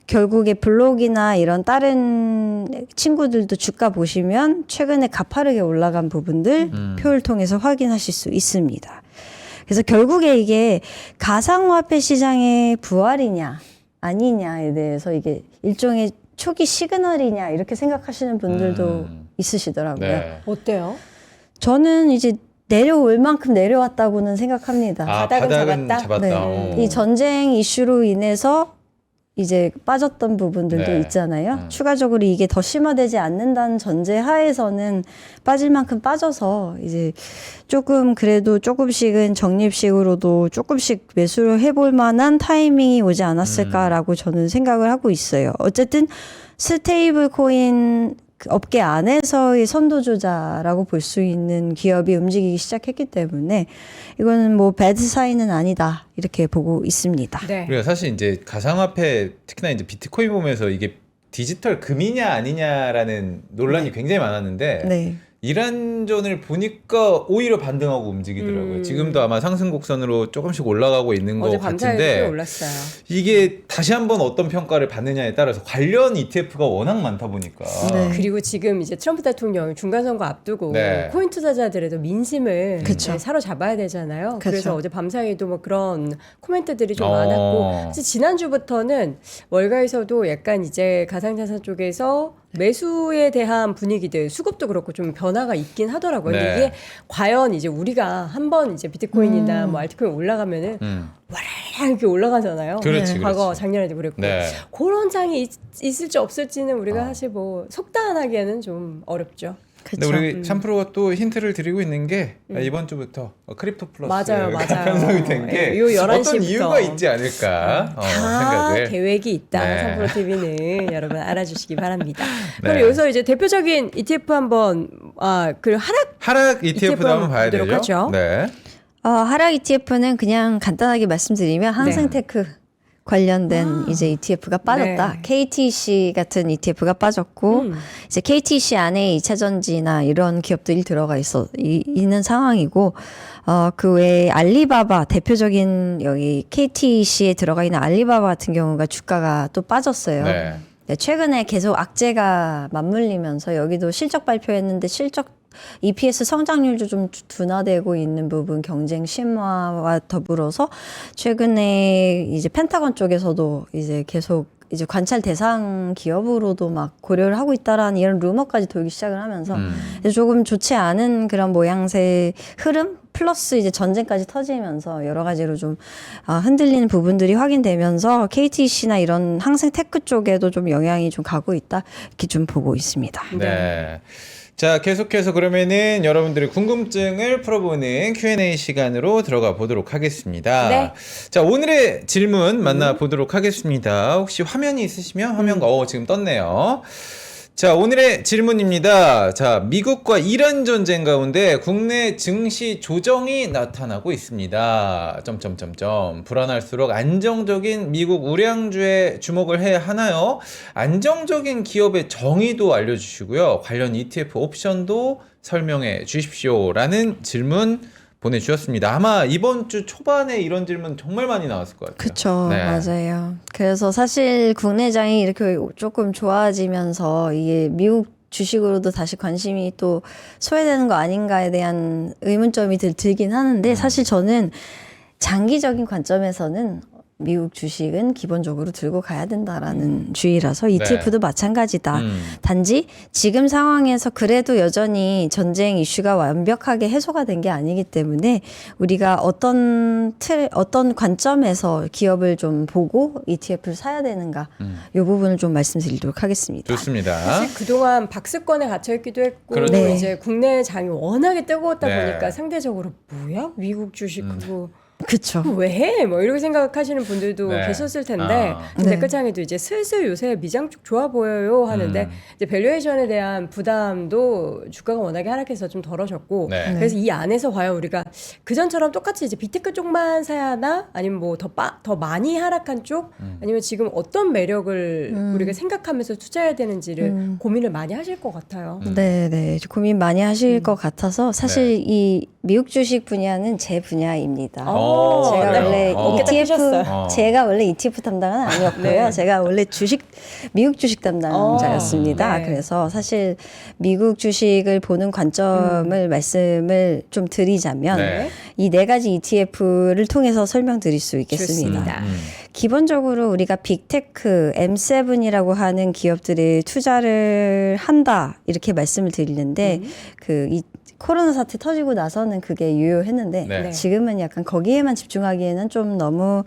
결국에 블록이나 이런 다른 친구들도 주가 보시면 최근에 가파르게 올라간 부분들 표를 통해서 확인하실 수 있습니다. 그래서 결국에 이게 가상화폐 시장의 부활이냐 아니냐에 대해서 이게 일종의 초기 시그널이냐 이렇게 생각하시는 분들도 있으시더라고요. 네. 어때요? 저는 이제 내려올 만큼 내려왔다고는 생각합니다. 바닥은 잡았다? 네. 이 전쟁 이슈로 인해서 이제 빠졌던 부분들도 네. 있잖아요. 추가적으로 이게 더 심화되지 않는다는 전제 하에서는 빠질 만큼 빠져서 이제 조금 그래도 조금씩은 적립식으로도 조금씩 매수를 해볼 만한 타이밍이 오지 않았을까라고 저는 생각을 하고 있어요. 어쨌든 스테이블 코인 업계 안에서의 선도주자라고 볼 수 있는 기업이 움직이기 시작했기 때문에 이거는 뭐 배드 사인은 아니다 이렇게 보고 있습니다. 네. 그리고 사실 이제 가상화폐 특히나 이제 비트코인 보면서 이게 디지털 금이냐 아니냐라는 논란이 굉장히 많았는데 네. 이란전을 보니까 오히려 반등하고 움직이더라고요. 지금도 아마 상승 곡선으로 조금씩 올라가고 있는 것 어제 밤사이에 같은데 올랐어요. 이게 다시 한번 어떤 평가를 받느냐에 따라서 관련 ETF가 워낙 많다 보니까 네. 그리고 지금 이제 트럼프 대통령이 중간선거 앞두고 네. 코인 투자자들에도 민심을 그쵸. 이제 사로잡아야 되잖아요. 그쵸. 그래서 어제 밤사이에도 뭐 그런 코멘트들이 좀 어. 많았고 사실 지난주부터는 월가에서도 약간 이제 가상자산 쪽에서 매수에 대한 분위기들 수급도 그렇고 좀 변화가 있긴 하더라고요. 근데 네. 이게 과연 이제 우리가 한번 이제 비트코인이나 뭐 알트코인 올라가면은 와라락 이렇게 올라가잖아요. 그렇지, 과거 그렇지. 작년에도 그랬고 네. 그런 장이 있을지 없을지는 우리가 사실 뭐 속단하기에는 좀 어렵죠. 근데 그쵸. 우리 샴프로가 또 힌트를 드리고 있는 게 이번 주부터 크립토 플러스 맞아요. 편성이 된 게 예, 요 11시 어떤 부터. 이유가 있지 않을까 다 생각을 계획이 있다. 네. 삼프로 TV는 여러분 알아주시기 바랍니다. 네. 그럼 여기서 이제 대표적인 ETF 한번 그 하락 ETF도 한번 봐야 보도록 되죠. 하죠. 네. 하락 ETF는 그냥 간단하게 말씀드리면 항생테크 관련된 이제 ETF가 빠졌다. 네. KTC 같은 ETF가 빠졌고 이제 KTC 안에 2차 전지나 이런 기업들이 들어가 있는 상황이고 그 외에 알리바바 대표적인 여기 KTC에 들어가 있는 알리바바 같은 경우가 주가가 또 빠졌어요. 네. 네, 최근에 계속 악재가 맞물리면서 여기도 실적 발표했는데 EPS 성장률도 좀 둔화되고 있는 부분 경쟁 심화와 더불어서 최근에 이제 펜타곤 쪽에서도 이제 계속 이제 관찰 대상 기업으로도 막 고려를 하고 있다라는 이런 루머까지 돌기 시작을 하면서 이제 조금 좋지 않은 그런 모양새 흐름 플러스 이제 전쟁까지 터지면서 여러 가지로 좀 흔들리는 부분들이 확인되면서 KTC나 이런 항생 테크 쪽에도 좀 영향이 좀 가고 있다 이렇게 좀 보고 있습니다. 네. 자, 계속해서 그러면은 여러분들의 궁금증을 풀어보는 Q&A 시간으로 들어가 보도록 하겠습니다. 네. 자, 오늘의 질문 만나보도록 하겠습니다. 혹시 화면이 있으시면 화면과 지금 떴네요. 자, 오늘의 질문입니다. 자, 미국과 이란 전쟁 가운데 국내 증시 조정이 나타나고 있습니다. 불안할수록 안정적인 미국 우량주에 주목을 해야 하나요? 안정적인 기업의 정의도 알려주시고요. 관련 ETF 옵션도 설명해 주십시오. 라는 질문 보내주셨습니다. 아마 이번 주 초반에 이런 질문 정말 많이 나왔을 것 같아요. 그쵸, 네. 맞아요. 그래서 사실 국내장이 이렇게 조금 좋아지면서 이게 미국 주식으로도 다시 관심이 또 소외되는 거 아닌가에 대한 의문점이 들긴 하는데 사실 저는 장기적인 관점에서는 미국 주식은 기본적으로 들고 가야 된다라는 주의라서 ETF도 마찬가지다. 단지 지금 상황에서 그래도 여전히 전쟁 이슈가 완벽하게 해소가 된 게 아니기 때문에 우리가 어떤 관점에서 기업을 좀 보고 ETF를 사야 되는가 이 부분을 좀 말씀드리도록 하겠습니다. 좋습니다. 사실 그동안 박스권에 갇혀있기도 했고 그렇죠. 네. 이제 국내 장이 워낙에 뜨거웠다 네. 보니까 상대적으로 뭐야 미국 주식 그거 그쵸. 왜 해? 뭐 이렇게 생각하시는 분들도 네. 계셨을 텐데 아. 네. 댓글창에도 이제 슬슬 요새 미장 쪽 좋아 보여요 하는데 이제 밸류에이션에 대한 부담도 주가가 워낙에 하락해서 좀 덜어졌고 네. 그래서 이 안에서 과연 우리가 그전처럼 똑같이 이제 빅테크 쪽만 사야 하나 아니면 뭐 더 많이 하락한 쪽 아니면 지금 어떤 매력을 우리가 생각하면서 투자해야 되는지를 고민을 많이 하실 것 같아요. 네, 고민 많이 하실 것 같아서 사실 네. 이 미국 주식 분야는 제 분야입니다. 제가 네. 원래 어깨 딱 ETF 펴셨어요. 제가 원래 ETF 담당은 아니었고요. 네. 제가 원래 미국 주식 담당자였습니다. 네. 그래서 사실 미국 주식을 보는 관점을 말씀을 좀 드리자면 네. 이 네 가지 ETF를 통해서 설명드릴 수 있겠습니다. 좋습니다. 기본적으로 우리가 빅테크 M7이라고 하는 기업들에 투자를 한다 이렇게 말씀을 드리는데 이 코로나 사태 터지고 나서는 그게 유효했는데 네. 지금은 약간 거기에만 집중하기에는 좀 너무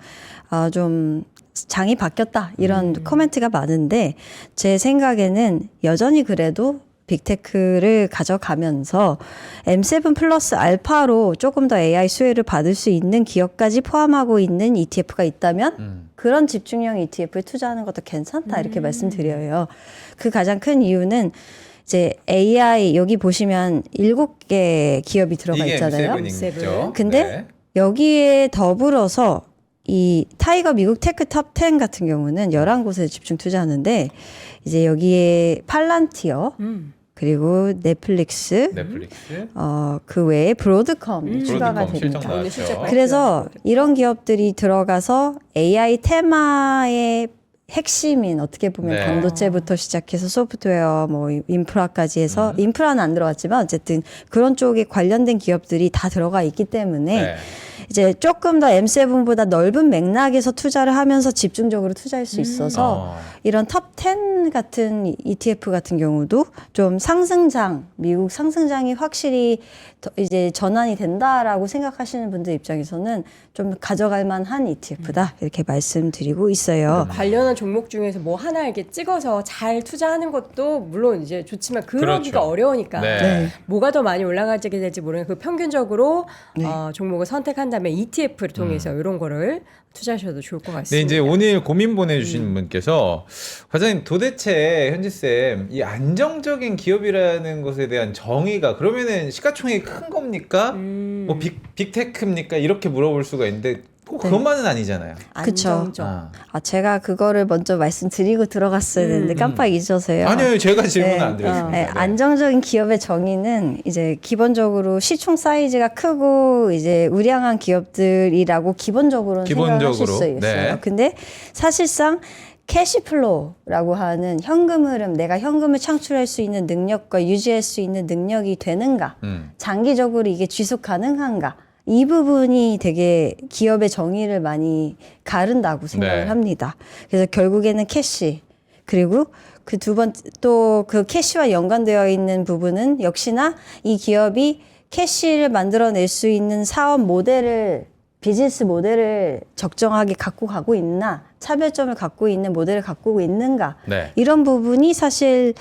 좀 장이 바뀌었다 이런 코멘트가 많은데 제 생각에는 여전히 그래도 빅테크를 가져가면서 M7 플러스 알파로 조금 더 AI 수혜를 받을 수 있는 기업까지 포함하고 있는 ETF가 있다면 그런 집중형 ETF에 투자하는 것도 괜찮다 이렇게 말씀드려요. 그 가장 큰 이유는 이제 AI 여기 보시면 7개 기업이 들어가 이게 있잖아요. M7이죠. 근데 네. 여기에 더불어서 이 타이거 미국 테크 탑 10 같은 경우는 11곳에 집중 투자하는데 이제 여기에 팔란티어 그리고 넷플릭스 그 외에 브로드컴이 추가가 브로드컴 실적 됩니다. 나왔죠. 그래서 이런 기업들이 들어가서 AI 테마의 핵심인 어떻게 보면 네. 반도체부터 시작해서 소프트웨어 뭐 인프라까지 해서 인프라는 안 들어갔지만 어쨌든 그런 쪽에 관련된 기업들이 다 들어가 있기 때문에 네. 이제 조금 더 M7보다 넓은 맥락에서 투자를 하면서 집중적으로 투자할 수 있어서 이런 톱 10 같은 ETF 같은 경우도 좀 상승장, 미국 상승장이 확실히 이제 전환이 된다라고 생각하시는 분들 입장에서는 좀 가져갈 만한 ETF다 이렇게 말씀드리고 있어요. 관련한 종목 중에서 뭐 하나 이렇게 찍어서 잘 투자하는 것도 물론 이제 좋지만 그러기가 그렇죠. 어려우니까 네. 뭐가 더 많이 올라가게 될지 모르는 그 평균적으로 종목을 선택한 다음에 ETF를 통해서 이런 거를 투자하셔도 좋을 것 같습니다. 네, 이제 오늘 고민 보내주신 분께서 과장님 도대체 현지쌤 이 안정적인 기업이라는 것에 대한 정의가 그러면은 시가총액이 큰 겁니까? 뭐 빅테크입니까? 이렇게 물어볼 수가 있는데 꼭 그것만은 아니잖아요. 그쵸. 안정적. 제가 그거를 먼저 말씀드리고 들어갔어야 되는데 깜빡 잊어서요. 아니요, 제가 질문을 안 드렸습니다. 네, 네. 안정적인 기업의 정의는 이제 기본적으로 시총 사이즈가 크고 이제 우량한 기업들이라고 기본적으로는 생각하실 수 있어요. 네. 근데 사실상 캐시플로우라고 하는 현금 흐름, 내가 현금을 창출할 수 있는 능력과 유지할 수 있는 능력이 되는가, 장기적으로 이게 지속 가능한가, 이 부분이 되게 기업의 정의를 많이 가른다고 생각을 네. 합니다. 그래서 결국에는 캐시, 그리고 그 두 번째 또 그 캐시와 연관되어 있는 부분은 역시나 이 기업이 캐시를 만들어낼 수 있는 사업 모델을 비즈니스 모델을 적정하게 갖고 가고 있나, 차별점을 갖고 있는 모델을 갖고 있는가, 네. 이런 부분이 사실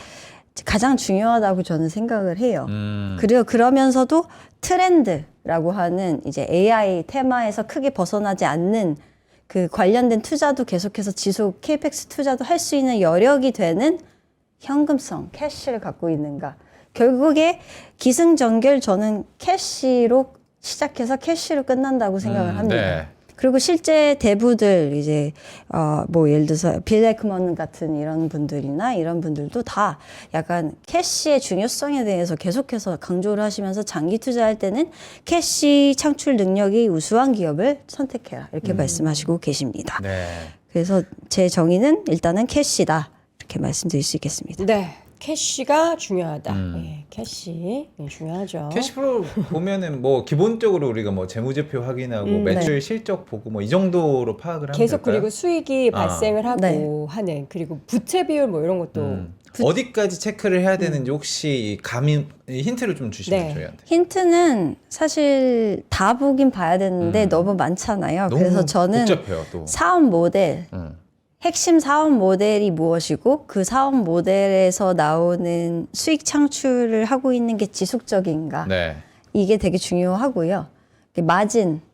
가장 중요하다고 저는 생각을 해요. 그리고 그러면서도 트렌드라고 하는 이제 AI 테마에서 크게 벗어나지 않는 그 관련된 투자도 계속해서 지속 KPX 투자도 할 수 있는 여력이 되는 현금성, 캐시를 갖고 있는가. 결국에 기승전결 저는 캐시로 시작해서 캐시로 끝난다고 생각을 합니다. 네. 그리고 실제 대부들 이제 뭐 예를 들어서 빌 에크먼 같은 이런 분들이나 이런 분들도 다 약간 캐시의 중요성에 대해서 계속해서 강조를 하시면서 장기 투자할 때는 캐시 창출 능력이 우수한 기업을 선택해라 이렇게 말씀하시고 계십니다. 네. 그래서 제 정의는 일단은 캐시다 이렇게 말씀드릴 수 있겠습니다. 네. 캐시가 중요하다. 네, 캐시 중요하죠. 캐시플로우 보면은 뭐 기본적으로 우리가 뭐 재무제표 확인하고 매출 실적 보고 뭐 이 정도로 파악을 하면 계속 될까요? 그리고 수익이 발생을 하고 네. 하는 그리고 부채 비율 뭐 이런 것도 어디까지 체크를 해야 되는지 혹시 감이 힌트를 좀 주시면 네. 저희한테. 힌트는 사실 다 보긴 봐야 되는데 너무 많잖아요. 너무 그래서 저는 복잡해요, 또. 사업 모델 핵심 사업 모델이 무엇이고 그 사업 모델에서 나오는 수익 창출을 하고 있는 게 지속적인가 네. 이게 되게 중요하고요.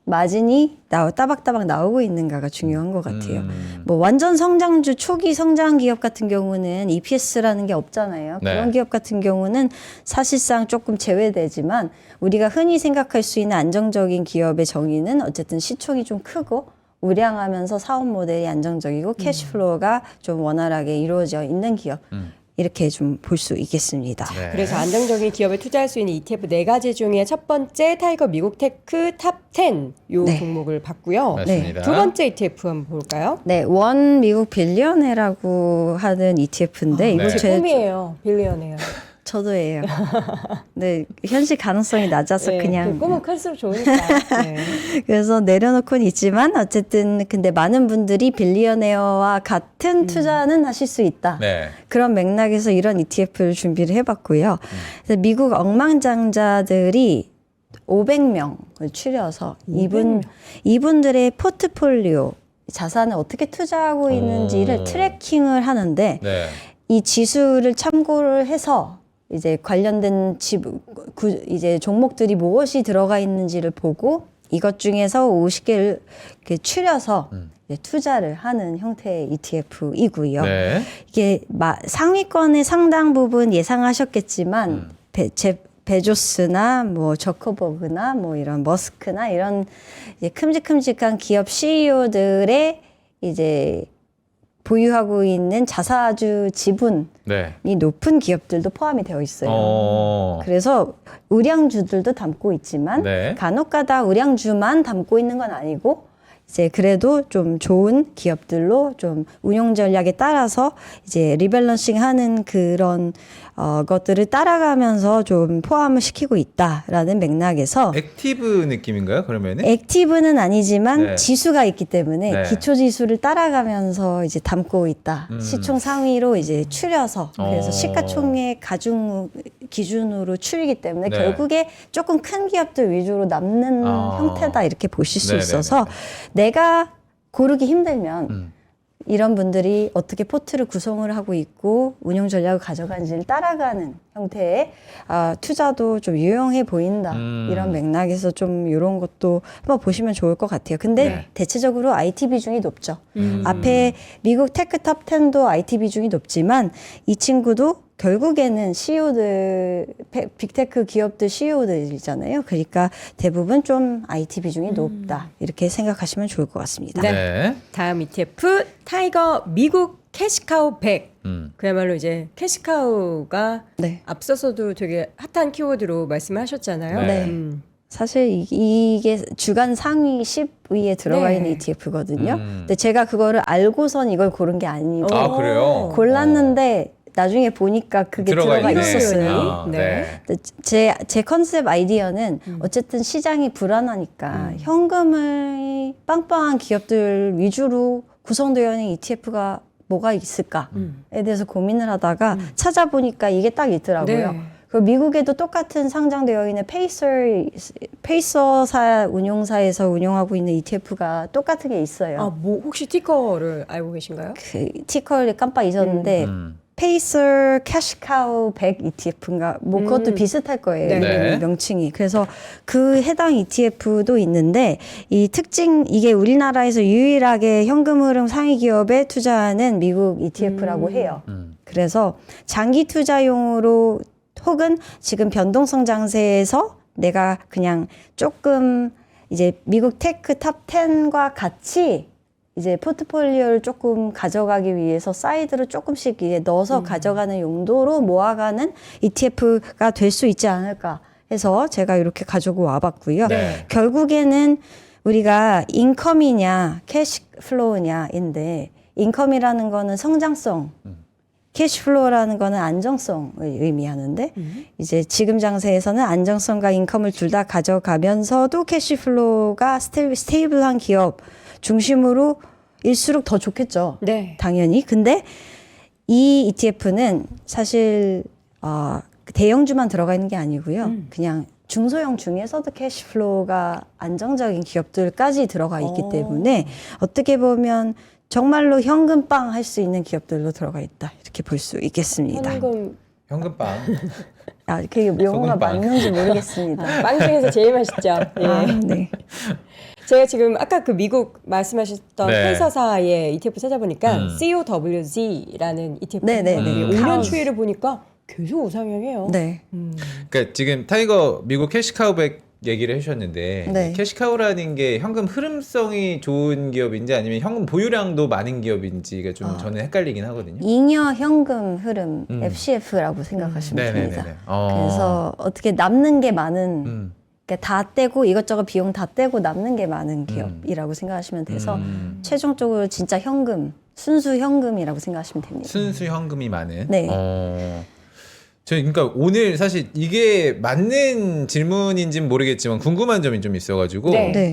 마진이 따박따박 나오고 있는가가 중요한 것 같아요. 뭐 완전 성장주 초기 성장 기업 같은 경우는 EPS라는 게 없잖아요. 네. 그런 기업 같은 경우는 사실상 조금 제외되지만 우리가 흔히 생각할 수 있는 안정적인 기업의 정의는 어쨌든 시총이 좀 크고 우량하면서 사업 모델이 안정적이고 캐시플로우가 좀 원활하게 이루어져 있는 기업 이렇게 좀 볼 수 있겠습니다. 네. 그래서 안정적인 기업에 투자할 수 있는 ETF 4가지 중에 첫 번째 타이거 미국 테크 탑10 요 네. 종목을 봤고요. 맞습니다. 두 번째 ETF 한번 볼까요? 네, 원 미국 빌리언회라고 하는 ETF인데 이거 네. 제 제 꿈이에요. 빌리언이에요. 저도예요. 네, 현실 가능성이 낮아서 네, 그냥 그 꿈은 클수록 좋으니까. 네. 그래서 내려놓고는 있지만 어쨌든 근데 많은 분들이 빌리언웨어와 같은 투자는 하실 수 있다. 네. 그런 맥락에서 이런 ETF를 준비를 해봤고요. 그래서 미국 억망장자들이 500명을 추려서 이분들의 포트폴리오 자산을 어떻게 투자하고 있는지를 트래킹을 하는데 네. 이 지수를 참고를 해서 이제 관련된 이제 종목들이 무엇이 들어가 있는지를 보고 이것 중에서 50개를 이렇게 추려서 이제 투자를 하는 형태의 ETF이고요. 네. 이게 상위권의 상당 부분 예상하셨겠지만 베조스나 뭐 저커버그나 뭐 이런 머스크나 이런 이제 큼직큼직한 기업 CEO들의 이제 보유하고 있는 자사주 지분이 네. 높은 기업들도 포함이 되어 있어요. 그래서 우량주들도 담고 있지만 네. 간혹가다 우량주만 담고 있는 건 아니고 이제 그래도 좀 좋은 기업들로 좀 운용 전략에 따라서 이제 리밸런싱 하는 그런 것들을 따라가면서 좀 포함을 시키고 있다라는 맥락에서 액티브 느낌인가요? 그러면은? 액티브는 아니지만 네. 지수가 있기 때문에 네. 기초 지수를 따라가면서 이제 담고 있다. 시총 상위로 이제 추려서 그래서 시가총액 가중 기준으로 추리기 때문에 네. 결국에 조금 큰 기업들 위주로 남는 형태다 이렇게 보실 수 네네네. 있어서 내가 고르기 힘들면 이런 분들이 어떻게 포트를 구성을 하고 있고 운용 전략을 가져가는지를 따라가는 형태의 투자도 좀 유용해 보인다. 이런 맥락에서 좀 이런 것도 한번 보시면 좋을 것 같아요. 근데 네. 대체적으로 IT 비중이 높죠. 앞에 미국 테크 탑 10도 IT 비중이 높지만 이 친구도 결국에는 CEO들, 빅테크 기업들 CEO들이잖아요. 그러니까 대부분 좀 IT 비중이 높다. 이렇게 생각하시면 좋을 것 같습니다. 네. 다음 ETF 타이거 미국 캐시카우 100. 그야말로 이제 캐시카우가 네. 앞서서도 되게 핫한 키워드로 말씀하셨잖아요. 네. 사실 이게 주간 상위 10위에 들어가 네. 있는 ETF거든요. 근데 제가 그거를 알고선 이걸 고른 게 아니고 아, 그래요? 골랐는데 나중에 보니까 그게 들어가 있네. 있었어요. 아, 네. 제 컨셉 아이디어는 어쨌든 시장이 불안하니까 현금을 빵빵한 기업들 위주로 구성되어 있는 ETF가 뭐가 있을까에 대해서 고민을 하다가 찾아보니까 이게 딱 있더라고요. 네. 그리고 미국에도 똑같은 상장되어 있는 페이서사 운용사에서 운영하고 있는 ETF가 똑같은 게 있어요. 아, 뭐 혹시 티커를 알고 계신가요? 그 티커를 깜빡 잊었는데 페이서 캐시카우 100 ETF인가 뭐 그것도 비슷할 거예요. 네. 네. 명칭이. 그래서 그 해당 ETF도 있는데 이 특징 이게 우리나라에서 유일하게 현금 흐름 상위 기업에 투자하는 미국 ETF라고 해요. 그래서 장기 투자용으로 혹은 지금 변동성 장세에서 내가 그냥 조금 이제 미국 테크 탑 10과 같이 이제 포트폴리오를 조금 가져가기 위해서 사이드로 조금씩 이제 넣어서 가져가는 용도로 모아가는 ETF가 될 수 있지 않을까 해서 제가 이렇게 가지고 와봤고요. 네. 결국에는 우리가 인컴이냐 캐시플로우냐인데 인컴이라는 거는 성장성, 캐시플로우라는 거는 안정성을 의미하는데 이제 지금 장세에서는 안정성과 인컴을 둘 다 가져가면서도 캐시플로우가 스테이블한 기업 중심으로 일수록 더 좋겠죠. 네. 당연히. 근데 이 ETF는 사실 대형주만 들어가 있는 게 아니고요. 그냥 중소형 중에서도 캐시플로우가 안정적인 기업들까지 들어가 있기 때문에 어떻게 보면 정말로 현금빵 할 수 있는 기업들로 들어가 있다. 이렇게 볼 수 있겠습니다. 현금빵. 그 용어가 소금빵. 맞는지 모르겠습니다. 빵 중에서 제일 맛있죠. 예. 네. 제가 지금 아까 그 미국 말씀하셨던 네. 회사사의 ETF 찾아보니까 COWZ라는 ETF. 네, 네, 네. 5년 추이를 보니까 계속 우상향해요. 네. 그러니까 지금 타이거 미국 캐시카우백 얘기를 해주셨는데 네. 캐시카우라는 게 현금 흐름성이 좋은 기업인지 아니면 현금 보유량도 많은 기업인지가 좀 저는 헷갈리긴 하거든요. 잉여 현금 흐름 FCF라고 생각하시면 됩니다. 네네네네. 그래서 어떻게 남는 게 많은 음. 그러니까 다 떼고 이것저것 비용 다 떼고 남는 게 많은 기업이라고 생각하시면 돼서 최종적으로 진짜 현금 순수 현금이라고 생각하시면 됩니다. 순수 현금이 많은. 네. 저희 그러니까 오늘 사실 이게 맞는 질문인지는 모르겠지만 궁금한 점이 좀 있어가지고 네. 네.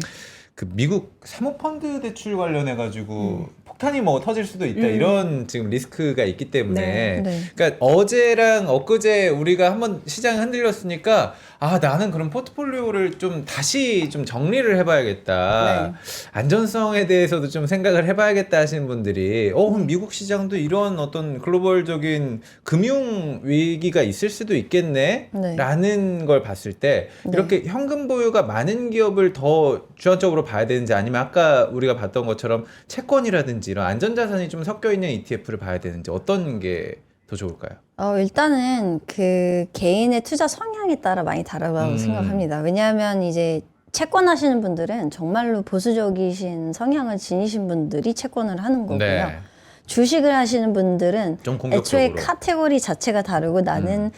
그 미국 사모펀드 대출 관련해가지고 폭탄이 뭐 터질 수도 있다 이런 지금 리스크가 있기 때문에 네. 네. 그러니까 어제랑 엊그제 우리가 한번 시장이 흔들렸으니까 아 나는 그럼 포트폴리오를 좀 다시 좀 정리를 해봐야겠다. 네. 안전성에 대해서도 좀 생각을 해봐야겠다 하시는 분들이 그럼 미국 시장도 이런 어떤 글로벌적인 금융 위기가 있을 수도 있겠네 네. 라는 걸 봤을 때 이렇게 현금 보유가 많은 기업을 더 주안적으로 봐야 되는지 아니면 아까 우리가 봤던 것처럼 채권이라든지 이런 안전자산이 좀 섞여 있는 ETF를 봐야 되는지 어떤 게 더 좋을까요? 일단은 그 개인의 투자 성향에 따라 많이 다르다고 생각합니다. 왜냐하면 이제 채권 하시는 분들은 정말로 보수적이신 성향을 지니신 분들이 채권을 하는 거고요. 네. 주식을 하시는 분들은 좀 공격적으로. 애초에 카테고리 자체가 다르고 나는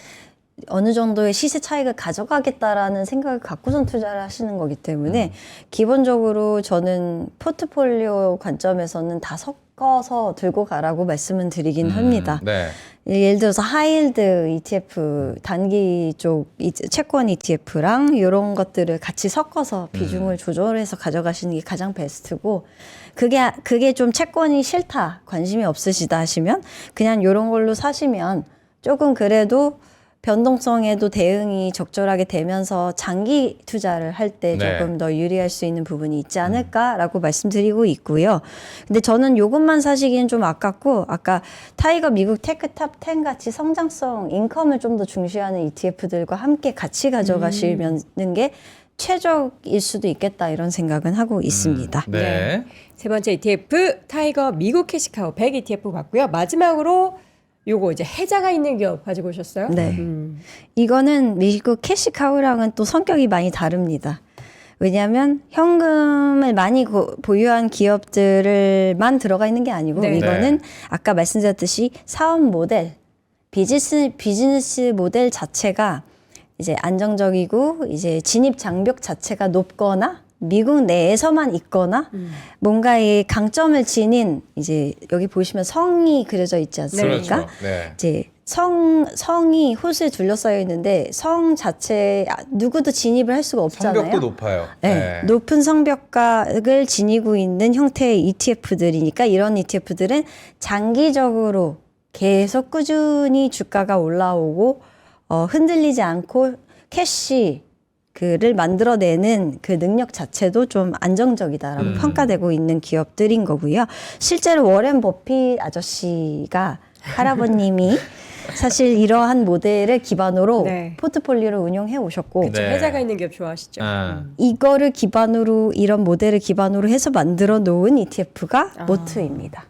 어느 정도의 시세 차익을 가져가겠다라는 생각을 갖고선 투자를 하시는 거기 때문에 기본적으로 저는 포트폴리오 관점에서는 다 섞어서 들고 가라고 말씀을 드리긴 합니다. 네. 예를 들어서 하이힐드 ETF 단기 쪽 채권 ETF랑 이런 것들을 같이 섞어서 비중을 조절해서 가져가시는 게 가장 베스트고 그게 좀 채권이 싫다 관심이 없으시다 하시면 그냥 이런 걸로 사시면 조금 그래도 변동성에도 대응이 적절하게 되면서 장기 투자를 할 때 네. 조금 더 유리할 수 있는 부분이 있지 않을까라고 말씀드리고 있고요. 근데 저는 요것만 사시기엔 좀 아깝고 아까 타이거 미국 테크 탑 10 같이 성장성 인컴을 좀 더 중시하는 ETF들과 함께 같이 가져가시는 게 최적일 수도 있겠다 이런 생각은 하고 있습니다. 네. 세 번째 ETF 타이거 미국 캐시카우 100 ETF 봤고요. 마지막으로 요거 이제 해자가 있는 기업 가지고 오셨어요? 네. 이거는 미국 캐시카우랑은 또 성격이 많이 다릅니다. 왜냐하면 현금을 많이 보유한 기업들만 들어가 있는 게 아니고 네. 이거는 아까 말씀드렸듯이 사업 모델, 비즈니스 모델 자체가 이제 안정적이고 이제 진입 장벽 자체가 높거나 미국 내에서만 있거나 뭔가의 강점을 지닌 이제 여기 보시면 성이 그려져 있지 않습니까? 그렇죠. 네. 이제 성이 호수에 둘러싸여 있는데 성 자체 누구도 진입을 할 수가 없잖아요. 성벽도 높아요. 네, 높은 성벽각을 지니고 있는 형태의 ETF들이니까 이런 ETF들은 장기적으로 계속 꾸준히 주가가 올라오고 흔들리지 않고 캐시를 만들어내는 그 능력 자체도 좀 안정적이다라고 평가되고 있는 기업들인 거고요. 실제로 워렌 버핏 아저씨가 할아버님이 사실 이러한 모델을 기반으로 네. 포트폴리오를 운영해 오셨고 네. 해자가 있는 기업 좋아하시죠? 이거를 기반으로 이런 모델을 기반으로 해서 만들어 놓은 ETF가 모트입니다.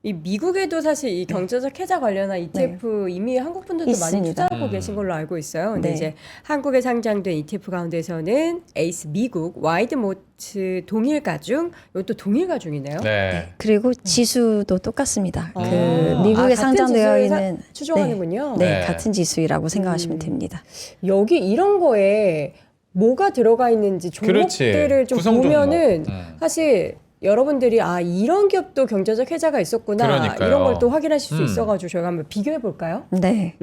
이 미국에도 사실 이 경제적 해자 관련한 ETF 이미 한국 분들도 많이 있습니다. 투자하고 계신 걸로 알고 있어요. 근데 네. 이제 한국에 상장된 ETF 가운데서는 에이스 미국, 와이드모트 동일가중, 이것도 동일가중이네요. 네. 그리고 지수도 똑같습니다. 아. 그 미국에 같은 상장되어 지수를 있는 추종하는군요. 네, 네. 같은 지수라고 생각하시면 됩니다. 여기 이런 거에 뭐가 들어가 있는지 종목들을 그렇지. 좀 구성 보면은 종목. 사실 여러분들이 아 이런 기업도 경제적 해자가 있었구나 그러니까요. 이런 걸 또 확인하실 수 음. 있어가지고 저희가 한번 비교해 볼까요? 네.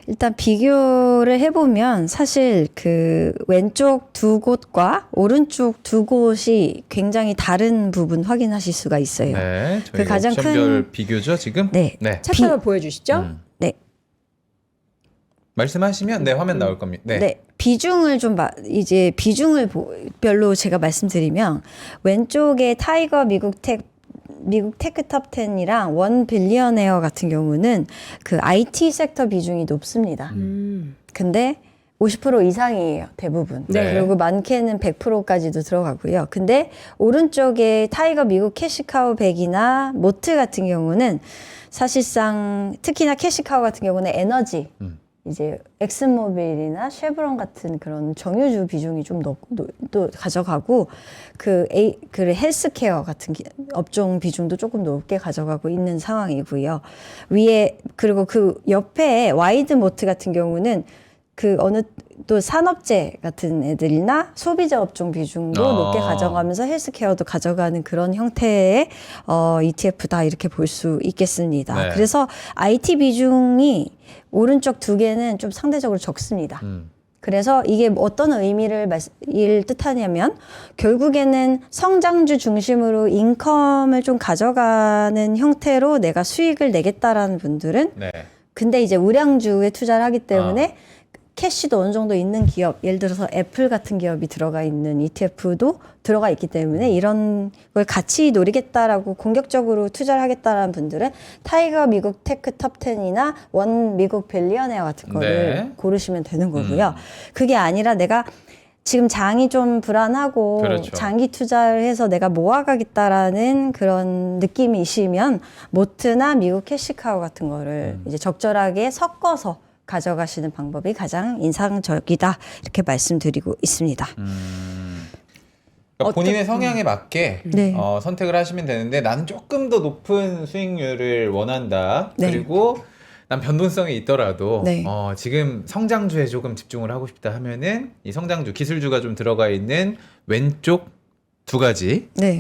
일단 비교를 해보면 사실 그 왼쪽 두 곳과 오른쪽 두 곳이 굉장히 다른 부분 확인하실 수가 있어요. 네. 그 저희가 가장 옵션별 비교죠, 지금? 네. 네. 차트 한번 보여주시죠. 네. 말씀하시면 네, 화면 나올 겁니다. 네. 네. 비중을 좀 이제 비중을 별로 제가 말씀드리면 왼쪽에 타이거 미국 테크 탑 10이랑 원 빌리언웨어 같은 경우는 그 IT 섹터 비중이 높습니다. 근데 50% 이상이에요, 대부분. 네. 그리고 많게는 100%까지도 들어가고요. 근데 오른쪽에 타이거 미국 캐시카우 100이나 모트 같은 경우는 사실상 특히나 캐시카우 같은 경우는 에너지 이제 엑슨모빌이나 쉐브론 같은 그런 정유주 비중이 좀 또 가져가고 그 헬스케어 같은 업종 비중도 조금 높게 가져가고 있는 상황이고요. 위에 그리고 그 옆에 와이드모트 같은 경우는 그 어느 또 산업재 같은 애들이나 소비자 업종 비중도 높게 가져가면서 헬스케어도 가져가는 그런 형태의 ETF다 이렇게 볼 수 있겠습니다. 네. 그래서 IT 비중이 오른쪽 두 개는 좀 상대적으로 적습니다. 그래서 이게 어떤 의미를 뜻하냐면 결국에는 성장주 중심으로 인컴을 좀 가져가는 형태로 내가 수익을 내겠다라는 분들은 네. 근데 이제 우량주에 투자를 하기 때문에 캐시도 어느 정도 있는 기업, 예를 들어서 애플 같은 기업이 들어가 있는 ETF도 들어가 있기 때문에 이런 걸 같이 노리겠다라고 공격적으로 투자를 하겠다라는 분들은 타이거 미국 테크 탑 10이나 원 미국 빌리언웨어 같은 거를 네. 고르시면 되는 거고요. 그게 아니라 내가 지금 장이 좀 불안하고 그렇죠. 장기 투자를 해서 내가 모아가겠다라는 그런 느낌이시면 모트나 미국 캐시카우 같은 거를 이제 적절하게 섞어서 가져가시는 방법이 가장 인상적이다 이렇게 말씀드리고 있습니다. 그러니까 본인의 성향에 맞게 네. 선택을 하시면 되는데 나는 조금 더 높은 수익률을 원한다. 네. 그리고 난 변동성이 있더라도 네. 지금 성장주에 조금 집중을 하고 싶다 하면은 이 성장주 기술주가 좀 들어가 있는 왼쪽 두 가지 네.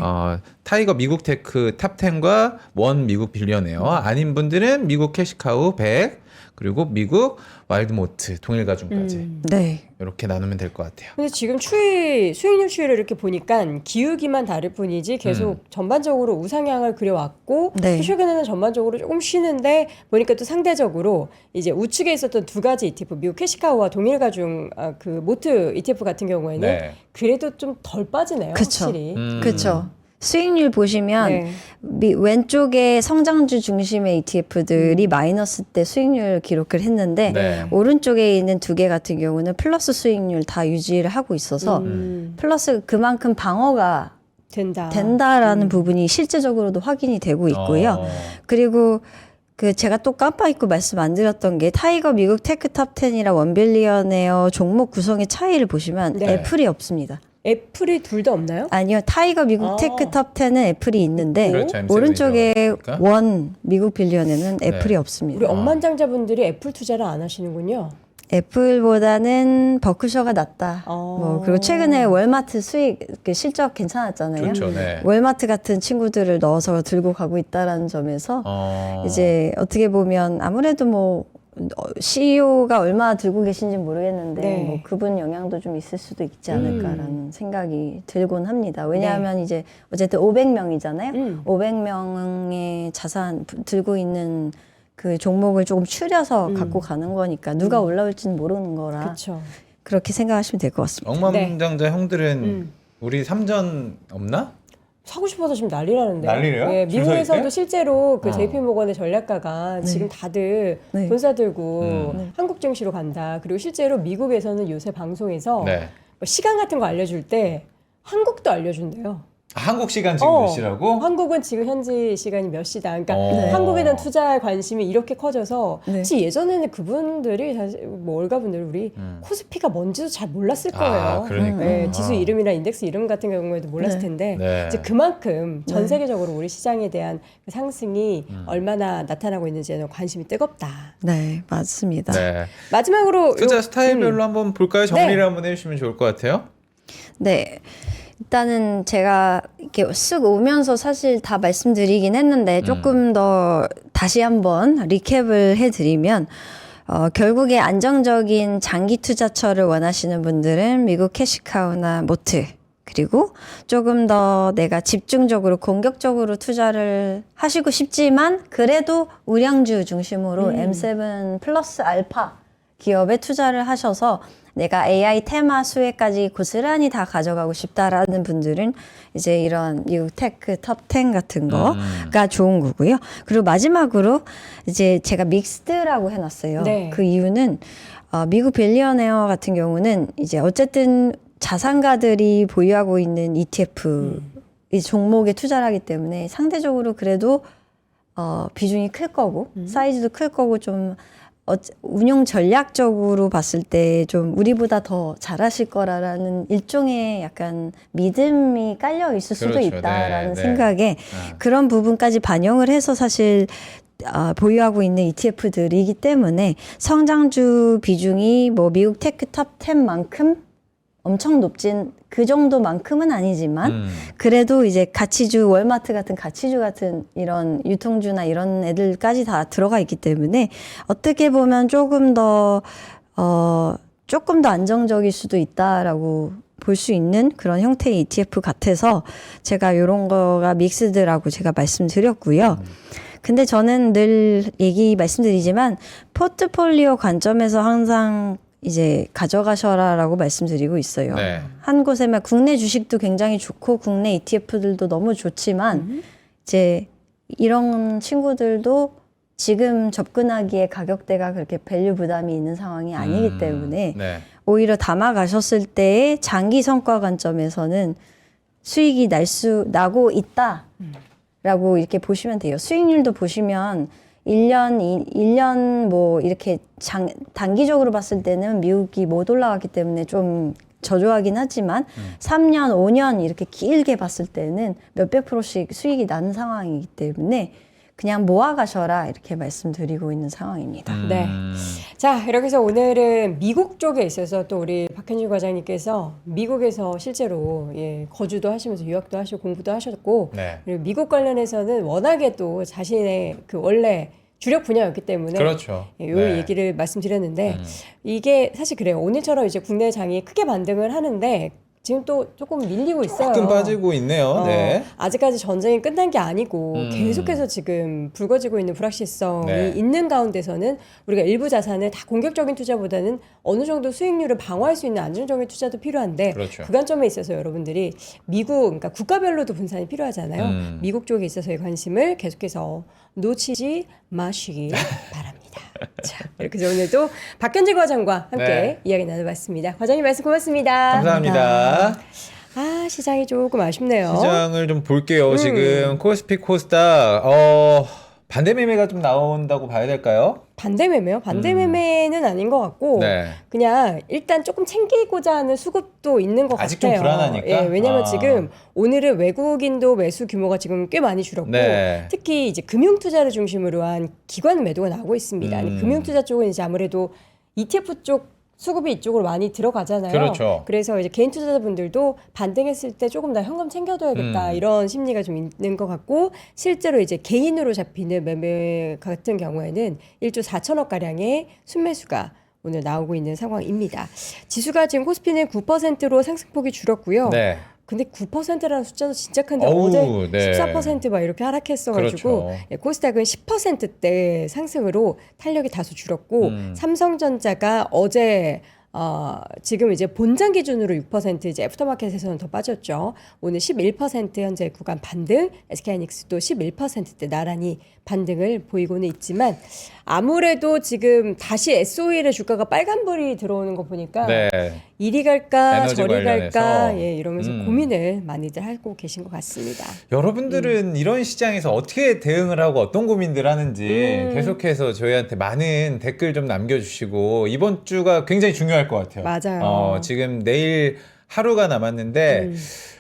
타이거 미국 테크 탑 10과 원 미국 빌리언웨어 아닌 분들은 미국 캐시카우 100 그리고 미국 와일드모트 동일가중까지 네. 이렇게 나누면 될 것 같아요. 근데 지금 수익률 추이를 이렇게 보니까 기울기만 다를 뿐이지 계속 전반적으로 우상향을 그려왔고 네. 최근에는 전반적으로 조금 쉬는데 보니까 또 상대적으로 이제 우측에 있었던 두 가지 ETF 미국 캐시카우와 동일가중 그 모트 ETF 같은 경우에는 네. 그래도 좀 덜 빠지네요. 그쵸. 확실히. 그렇죠. 수익률 보시면 네. 왼쪽에 성장주 중심의 ETF들이 마이너스 때 수익률 기록을 했는데 네. 오른쪽에 있는 두 개 같은 경우는 플러스 수익률 다 유지를 하고 있어서 플러스 그만큼 방어가 된다라는 부분이 실제적으로도 확인이 되고 있고요. 그리고 그 제가 또 깜빡 잊고 말씀 안 드렸던 게 타이거 미국 테크 탑 10이랑 원빌리언웨어 종목 구성의 차이를 보시면 네. 애플이 없습니다. 애플이 둘 다 없나요? 아니요. 타이거 미국 테크 탑 10은 애플이 있는데 그렇죠, M7이 오른쪽에 들어가니까. 원 미국 빌리언에는 애플이 네. 없습니다. 우리 억만장자분들이 애플 투자를 안 하시는군요. 애플보다는 버크셔가 낫다. 뭐 그리고 최근에 월마트 수익 그 실적 괜찮았잖아요. 좋죠. 네. 월마트 같은 친구들을 넣어서 들고 가고 있다라는 점에서 이제 어떻게 보면 아무래도 뭐 CEO가 얼마나 들고 계신지 모르겠는데 네. 뭐 그분 영향도 좀 있을 수도 있지 않을까라는 생각이 들곤 합니다. 왜냐하면 이제 어쨌든 500명이잖아요. 500명의 자산 들고 있는 그 종목을 조금 추려서 갖고 가는 거니까 누가 올라올지는 모르는 거라 그렇죠. 그렇게 생각하시면 될 것 같습니다. 억만장자 형들은 우리 삼전 없나? 사고 싶어서 지금 난리라는데. 난리래요? 네, 줄 미국에서도 서 있대? 실제로 그 JP모건의 전략가가 지금 다들 네. 돈사 들고 한국 증시로 간다. 그리고 실제로 미국에서는 요새 방송에서 네. 뭐 시간 같은 거 알려줄 때 한국도 알려준대요. 한국 시간 지금 몇 시라고? 한국은 지금 현지 시간이 몇 시다. 그러니까 네. 한국에 대한 투자할 관심이 이렇게 커져서 네. 혹시 예전에는 그분들이 사실 뭐 월가분들 우리 코스피가 뭔지도 잘 몰랐을 거예요. 그러니까. 네, 지수 이름이나 인덱스 이름 같은 경우에도 몰랐을 네. 텐데 네. 이제 그만큼 전 네. 세계적으로 우리 시장에 대한 그 상승이 얼마나 나타나고 있는지에 관심이 뜨겁다. 네, 맞습니다. 네. 마지막으로 투자 스타일별로 한번 볼까요? 정리를 네. 한번 해주시면 좋을 것 같아요. 네. 일단은 제가 이렇게 쓱 오면서 사실 다 말씀드리긴 했는데 조금 더 다시 한번 리캡을 해드리면 결국에 안정적인 장기 투자처를 원하시는 분들은 미국 캐시카우나 모트 그리고 조금 더 내가 집중적으로 공격적으로 투자를 하시고 싶지만 그래도 우량주 중심으로 M7 플러스 알파 기업에 투자를 하셔서 내가 AI 테마 수혜까지 고스란히 다 가져가고 싶다라는 분들은 이제 이런 미국 테크 톱 10 같은 거가 좋은 거고요. 그리고 마지막으로 이제 제가 믹스드라고 해놨어요. 네. 그 이유는 미국 빌리어네어 같은 경우는 이제 어쨌든 자산가들이 보유하고 있는 ETF 이 종목에 투자를 하기 때문에 상대적으로 그래도 비중이 클 거고 사이즈도 클 거고 좀 운용 전략적으로 봤을 때 좀 우리보다 더 잘하실 거라는 일종의 약간 믿음이 깔려 있을 수도 그렇죠. 있다라는 네, 네. 생각에 그런 부분까지 반영을 해서 사실 보유하고 있는 ETF들이기 때문에 성장주 비중이 뭐 미국 테크 톱 10만큼 엄청 높진 그 정도만큼은 아니지만 그래도 이제 가치주 월마트 같은 가치주 같은 이런 유통주나 이런 애들까지 다 들어가 있기 때문에 어떻게 보면 조금 더 안정적일 수도 있다라고 볼 수 있는 그런 형태의 ETF 같아서 제가 이런 거가 믹스드라고 제가 말씀드렸고요. 근데 저는 늘 말씀드리지만 포트폴리오 관점에서 항상 이제 가져가셔라라고 말씀드리고 있어요. 네. 한 곳에만 국내 주식도 굉장히 좋고 국내 ETF들도 너무 좋지만 이제 이런 친구들도 지금 접근하기에 가격대가 그렇게 밸류 부담이 있는 상황이 아니기 때문에 네. 오히려 담아가셨을 때의 장기 성과 관점에서는 수익이 나고 있다라고 이렇게 보시면 돼요. 수익률도 보시면 1년 뭐 이렇게 단기적으로 봤을 때는 미국이 못 올라갔기 때문에 좀 저조하긴 하지만 3년, 5년 이렇게 길게 봤을 때는 몇백 프로씩 수익이 나는 상황이기 때문에 그냥 모아가셔라 이렇게 말씀드리고 있는 상황입니다. 네. 자, 이렇게 해서 오늘은 미국 쪽에 있어서 또 우리 박현준 과장님께서 미국에서 실제로 거주도 하시면서 유학도 하시고 공부도 하셨고 네. 그리고 미국 관련해서는 워낙에 또 자신의 그 원래 주력 분야였기 때문에 그렇죠. 이 네. 얘기를 말씀드렸는데 이게 사실 그래요. 오늘처럼 이제 국내 장이 크게 반등을 하는데 지금 또 조금 밀리고 있어요. 조금 빠지고 있네요. 네. 아직까지 전쟁이 끝난 게 아니고 계속해서 지금 불거지고 있는 불확실성이 네. 있는 가운데서는 우리가 일부 자산을 다 공격적인 투자보다는 어느 정도 수익률을 방어할 수 있는 안정적인 투자도 필요한데 그렇죠. 그 관점에 있어서 여러분들이 미국, 그러니까 국가별로도 분산이 필요하잖아요. 미국 쪽에 있어서의 관심을 계속해서 놓치지 마시기 바랍니다. 자, 이렇게 해서 오늘도 박현진 과장과 함께 네. 이야기 나눠봤습니다. 과장님 말씀 고맙습니다. 감사합니다. 아, 시장이 조금 아쉽네요. 시장을 좀 볼게요. 지금 코스피 코스닥 반대 매매가 좀 나온다고 봐야 될까요? 반대 매매요? 반대 매매는 아닌 것 같고 네. 그냥 일단 조금 챙기고자 하는 수급도 있는 것 아직 같아요. 좀 불안하니까? 예, 왜냐하면 지금 오늘은 외국인도 매수 규모가 지금 꽤 많이 줄었고 네. 특히 이제 금융 투자를 중심으로 한 기관 매도가 나오고 있습니다. 아니, 금융 투자 쪽은 이제 아무래도 ETF 쪽 수급이 이쪽으로 많이 들어가잖아요. 그렇죠. 그래서 이제 개인 투자자분들도 반등했을 때 조금 더 현금 챙겨둬야겠다 이런 심리가 좀 있는 것 같고 실제로 이제 개인으로 잡히는 매매 같은 경우에는 1조 4천억 가량의 순매수가 오늘 나오고 있는 상황입니다. 지수가 지금 코스피는 9%로 상승폭이 줄었고요. 네. 근데 9%라는 숫자도 진짜 큰데 어우, 어제 네. 14%막 이렇게 하락했어가지고 그렇죠. 코스닥은 10%대 상승으로 탄력이 다소 줄었고 삼성전자가 어제 지금 이제 본장 기준으로 6% 이제 애프터마켓에서는 더 빠졌죠. 오늘 11% 현재 구간 반등, SK하이닉스도 11%대 나란히 반등을 보이고는 있지만 아무래도 지금 다시 SOE의 주가가 빨간불이 들어오는 거 보니까 네. 이리 갈까 에너지 저리 관련해서. 갈까 예, 이러면서 고민을 많이들 하고 계신 것 같습니다. 여러분들은 이런 시장에서 어떻게 대응을 하고 어떤 고민들 하는지 계속해서 저희한테 많은 댓글 좀 남겨주시고 이번 주가 굉장히 중요할 것 같아요. 맞아요. 지금 내일 하루가 남았는데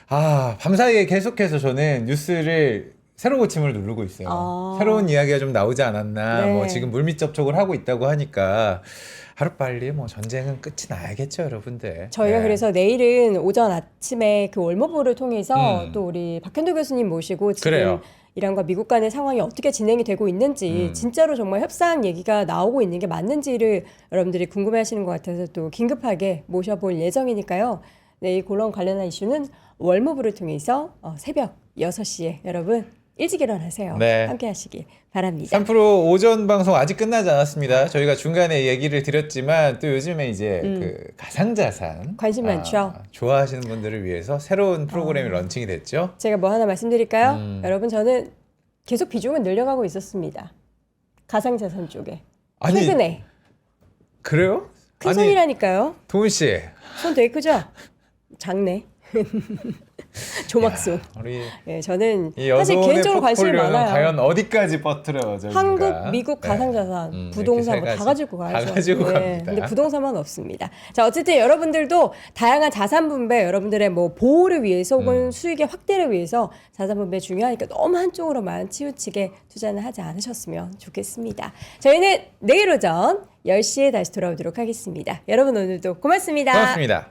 밤사이에 계속해서 저는 뉴스를 새로 고침을 누르고 있어요. 아. 새로운 이야기가 좀 나오지 않았나. 네. 뭐 지금 물밑 접촉을 하고 있다고 하니까 하루빨리 뭐 전쟁은 끝이 나야겠죠, 여러분들. 저희가 네. 그래서 내일은 오전 아침에 그 월모부를 통해서 음. 또 우리 박현도 교수님 모시고 지금 그래요. 이란과 미국 간의 상황이 어떻게 진행이 되고 있는지 진짜로 정말 협상 얘기가 나오고 있는 게 맞는지를 여러분들이 궁금해하시는 것 같아서 또 긴급하게 모셔볼 예정이니까요. 내일 그런 관련한 이슈는 월모부를 통해서 새벽 6시에 여러분 일찍 일어나세요. 네. 함께 하시길 바랍니다. 3프로 오전 방송 아직 끝나지 않았습니다. 저희가 중간에 얘기를 드렸지만 또 요즘에 이제 그 가상자산 관심 많죠? 좋아하시는 분들을 위해서 새로운 프로그램이 런칭이 됐죠. 제가 뭐 하나 말씀드릴까요? 여러분 저는 계속 비중은 늘려가고 있었습니다. 가상자산 쪽에. 아니, 최근에. 그래요? 큰 아니, 손이라니까요. 도훈 씨, 손 되게 크죠? 작네. 조막손. 우리 예, 저는 이 사실 여론의 개인적으로 관심이 포트폴리오는 많아요. 과연 어디까지 뻗들어져? 한국, 미국, 가상자산, 부동산 이렇게 세 다 가지. 가지고 가야죠. 다 가지고 예, 갑니다. 근데 부동산만 없습니다. 자, 어쨌든 여러분들도 다양한 자산 분배, 여러분들의 뭐 보호를 위해서 혹은 수익의 확대를 위해서 자산 분배 중요하니까 너무 한쪽으로만 치우치게 투자는 하지 않으셨으면 좋겠습니다. 저희는 내일 오전 10시에 다시 돌아오도록 하겠습니다. 여러분 오늘도 고맙습니다. 고맙습니다.